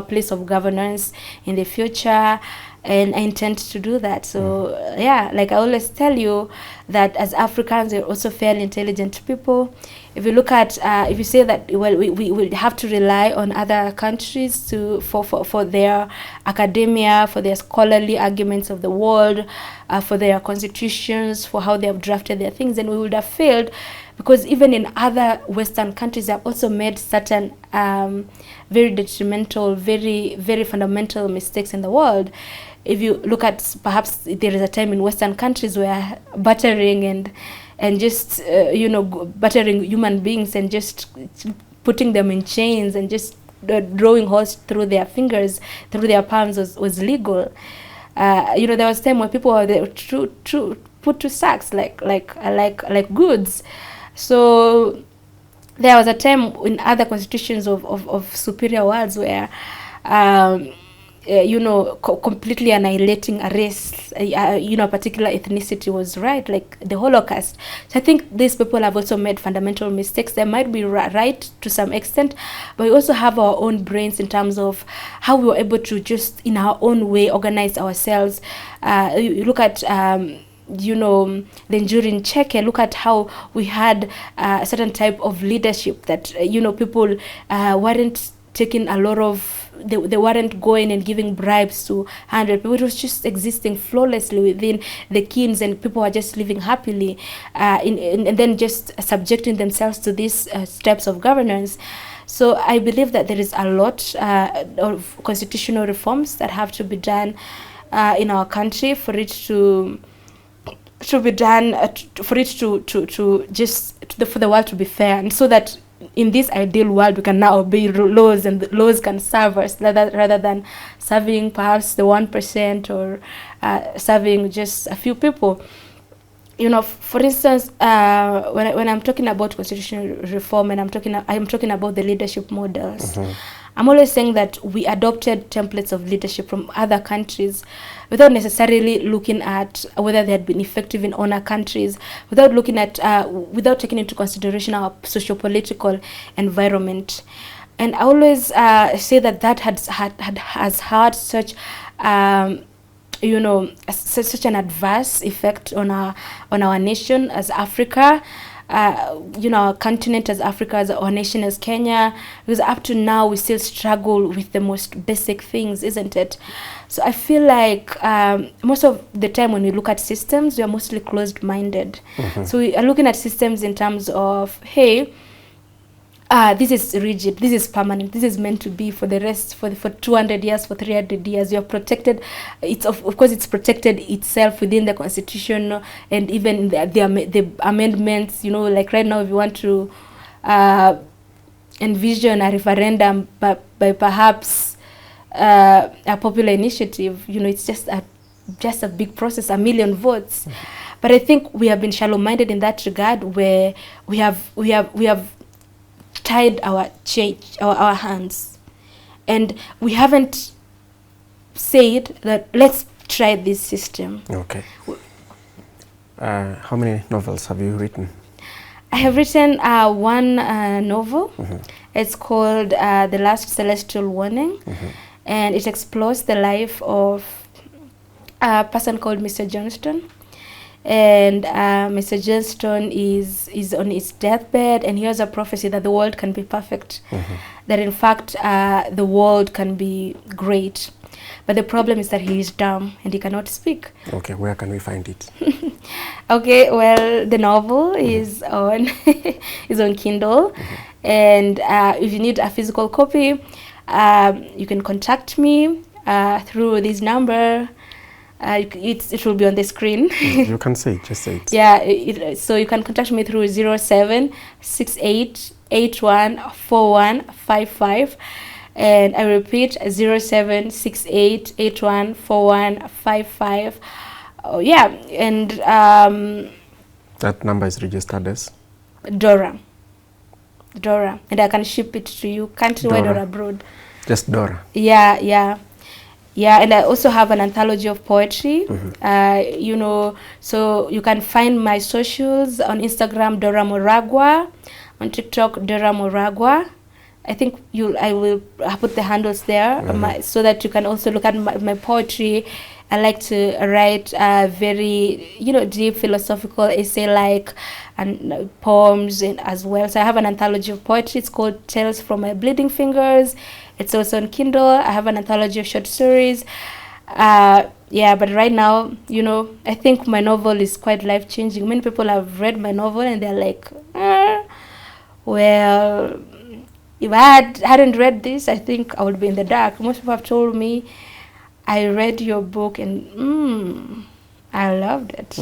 place of governance in the future. and I intend to do that. So yeah, like I always tell you that as Africans, we're also fairly intelligent people. If you look at, if you say that, well, we will have to rely on other countries to for their academia, for their scholarly arguments of the world, for their constitutions, for how they have drafted their things, then we would have failed, because even in other Western countries, they have also made certain very detrimental, very fundamental mistakes in the world. If you look at, perhaps there is a time in Western countries where battering and just battering human beings and just putting them in chains and just drawing holes through their fingers, through their palms was legal. There was a time where people were put to sacks like goods. So there was a time in other constitutions of superior worlds where completely annihilating a race, a particular ethnicity was right, like the Holocaust. So I think these people have also made fundamental mistakes. They might be right to some extent, but we also have our own brains in terms of how we were able to just in our own way organize ourselves. You look at the enduring Czech, look at how we had a certain type of leadership that people weren't taking a lot of, they weren't going and giving bribes to 100 people. It was just existing flawlessly within the kings, and people were just living happily and then just subjecting themselves to these steps of governance. So I believe that there is a lot of constitutional reforms that have to be done in our country for it to be done, for it to just for the world to be fair, and so that in this ideal world we can now obey laws, and the laws can serve us rather than serving perhaps the 1% or serving just a few people. For instance, when I'm talking about constitutional reform, and I'm talking about the leadership models, I'm always saying that we adopted templates of leadership from other countries without necessarily looking at whether they had been effective in other countries, without looking at, without taking into consideration our socio-political environment. And I always say that has had such such an adverse effect on our nation as Africa, our continent as Africa, as our nation as Kenya, because up to now we still struggle with the most basic things, isn't it? So I feel like most of the time when we look at systems, we are mostly closed-minded. So we are looking at systems in terms of, hey, this is rigid, this is permanent, this is meant to be for the rest, for 200 years, for 300 years. You're protected. It's of course it's protected itself within the constitution and even the amendments. Like right now, if you want to envision a referendum by perhaps a popular initiative, it's just a big process, 1 million votes. But I think we have been shallow-minded in that regard, where we have tied our hands, and we haven't said that let's try this system. Okay. How many novels have you written? I have written one novel. It's called The Last Celestial Warning, and it explores the life of a person called Mr. Johnston. And Mr. Johnston is on his deathbed, and he has a prophecy that the world can be perfect, that in fact the world can be great, but the problem is that he is dumb and he cannot speak. Okay, where can we find it? Okay, well, the novel is on Kindle, and if you need a physical copy, you can contact me through this number. It will be on the screen. You can say it, just say it. Yeah, so you can contact me through 0768814155, and I repeat 0768814155. Oh yeah, and that number is registered as Dora, and I can ship it to you countrywide or abroad. Just Dora. Yeah, and I also have an anthology of poetry. So you can find my socials on Instagram, Dora Moragwa, on TikTok, Dora Moragwa, I think I will put the handles there, so that you can also look at my poetry. I like to write very, deep philosophical essay-like and poems as well. So I have an anthology of poetry. It's called Tales from My Bleeding Fingers. It's also on Kindle. I have an anthology of short stories. But right now, I think my novel is quite life-changing. Many people have read my novel and they're like, well, if I hadn't read this, I think I would be in the dark. Most people have told me, I read your book and I loved it.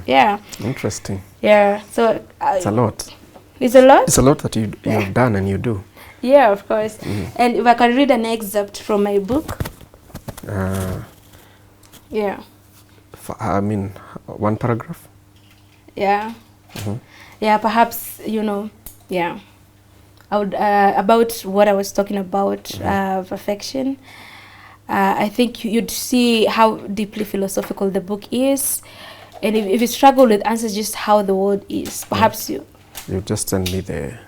Yeah. Interesting. Yeah. So it's a lot. It's a lot? It's a lot that you've done and you do. Yeah, of course. And if I can read an excerpt from my book. Yeah. One paragraph? Yeah. Yeah, perhaps, yeah. I would, about what I was talking about, perfection. I think you'd see how deeply philosophical the book is. And if you struggle with answers, just how the world is, perhaps you just send me the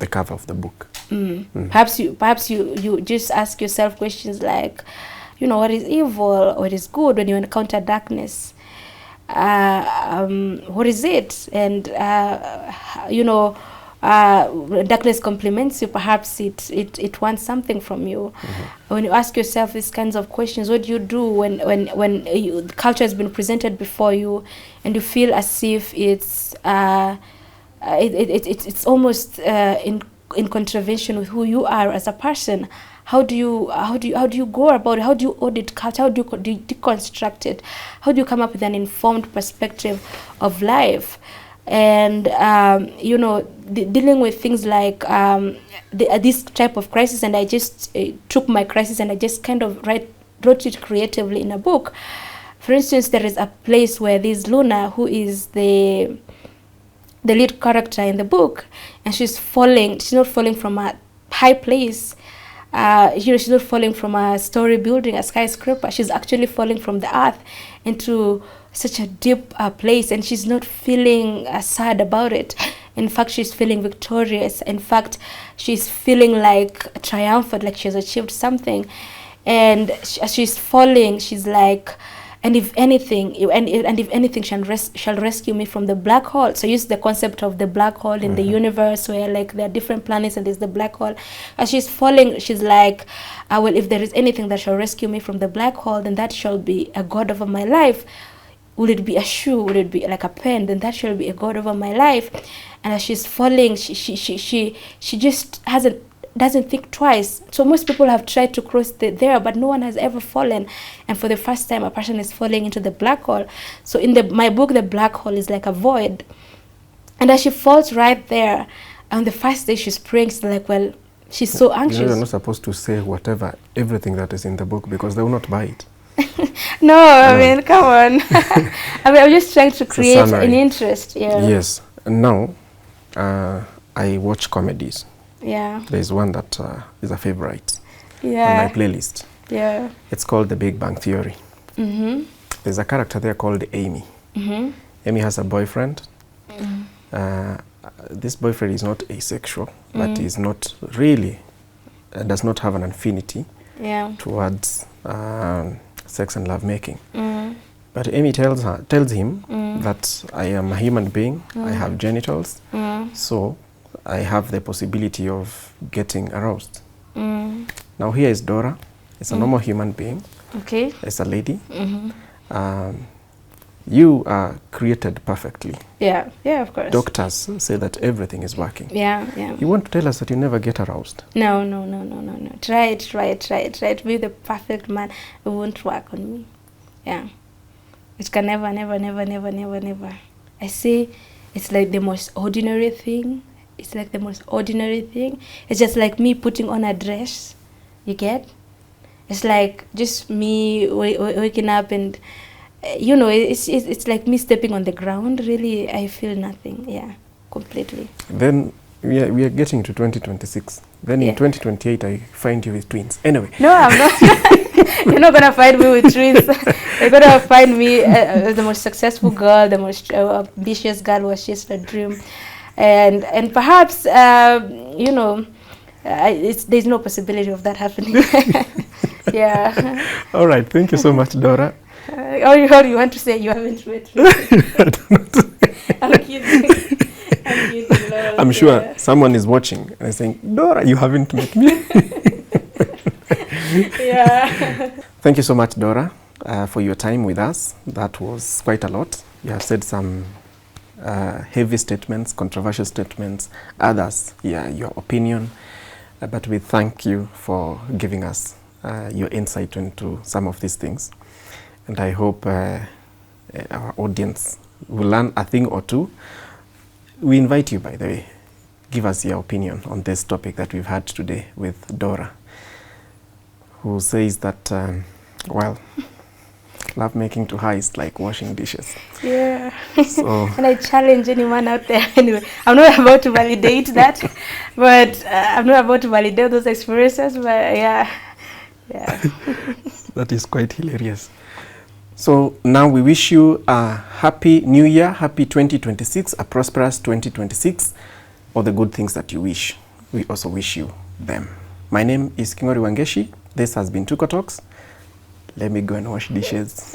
cover of the book. Perhaps you just ask yourself questions like, what is evil, what is good when you encounter darkness? What is it? And darkness compliments you. Perhaps it wants something from you. When you ask yourself these kinds of questions, what do you do when culture has been presented before you, and you feel as if it's almost in contravention with who you are as a person? How do you go about it? How do you audit culture? How do you deconstruct it? How do you come up with an informed perspective of life? And dealing with things like this type of crisis, and I just took my crisis and I just kind of wrote it creatively in a book. For instance, there is a place where there's Luna, who is the lead character in the book, and she's not falling from a high place. She's not falling from a story building, a skyscraper. She's actually falling from the earth into such a deep place, and she's not feeling sad about it. In fact, she's feeling victorious. In fact, she's feeling like triumphant, like she's achieved something. And as she's falling, she's like, and if anything shall rescue me from the black hole. So use the concept of the black hole in the universe, where like there are different planets and there's the black hole. As she's falling, she's like, well, if there is anything that shall rescue me from the black hole, then that shall be a God over my life. Would it be a shoe? Would it be like a pen? Then that shall be a God over my life. And as she's falling, she just doesn't think twice. So most people have tried to cross there, but no one has ever fallen. And for the first time, a person is falling into the black hole. So in my book, the black hole is like a void. And as she falls right there, on the first day she's praying, she's like, well, she's so anxious. You're not supposed to say everything that is in the book, because they will not buy it. No, I mean, come on. I'm just trying to create an interest. Yeah. Yes. Now, I watch comedies. Yeah. There is one that is a favorite on my playlist. Yeah. It's called The Big Bang Theory. There's a character there called Amy. Amy has a boyfriend. This boyfriend is not asexual, but is not really, does not have an affinity towards sex and love making. But Amy tells him that I am a human being, I have genitals, so I have the possibility of getting aroused. Now here is Dora. It's a normal human being. Okay. It's a lady. You are created perfectly. Yeah, of course. Doctors say that everything is working. Yeah. You want to tell us that you never get aroused? No. Try it. Be the perfect man. It won't work on me. Yeah. It can never. I say it's like the most ordinary thing. It's just like me putting on a dress. You get? It's like just me waking up and, it's like me stepping on the ground. Really, I feel nothing. Yeah, completely. Then we are getting to 2026. Then in 2028, I find you with twins. Anyway. No, I'm not. You're not going to find me with twins. You're going to find me as the most successful girl, the most ambitious girl who has chased a dream. And perhaps, there's no possibility of that happening. Yeah. All right. Thank you so much, Dora. Or you want to say you haven't met me? I'm kidding. I'm kidding, Lord. I'm sure someone is watching and saying, Dora, you haven't met me. Yeah. Thank you so much, Dora, for your time with us. That was quite a lot. You have said some heavy statements, controversial statements, others, your opinion. But we thank you for giving us your insight into some of these things. And I hope our audience will learn a thing or two. We invite you, by the way, give us your opinion on this topic that we've had today with Dora, who says that, love making to her is like washing dishes. Yeah. So, and I challenge anyone out there. Anyway, I'm not about to validate that, but I'm not about to validate those experiences. But yeah. That is quite hilarious. So now we wish you a happy new year, happy 2026, a prosperous 2026, all the good things that you wish. We also wish you them. My name is Kingori Wangeshi. This has been Tuko Talks. Let me go and wash dishes.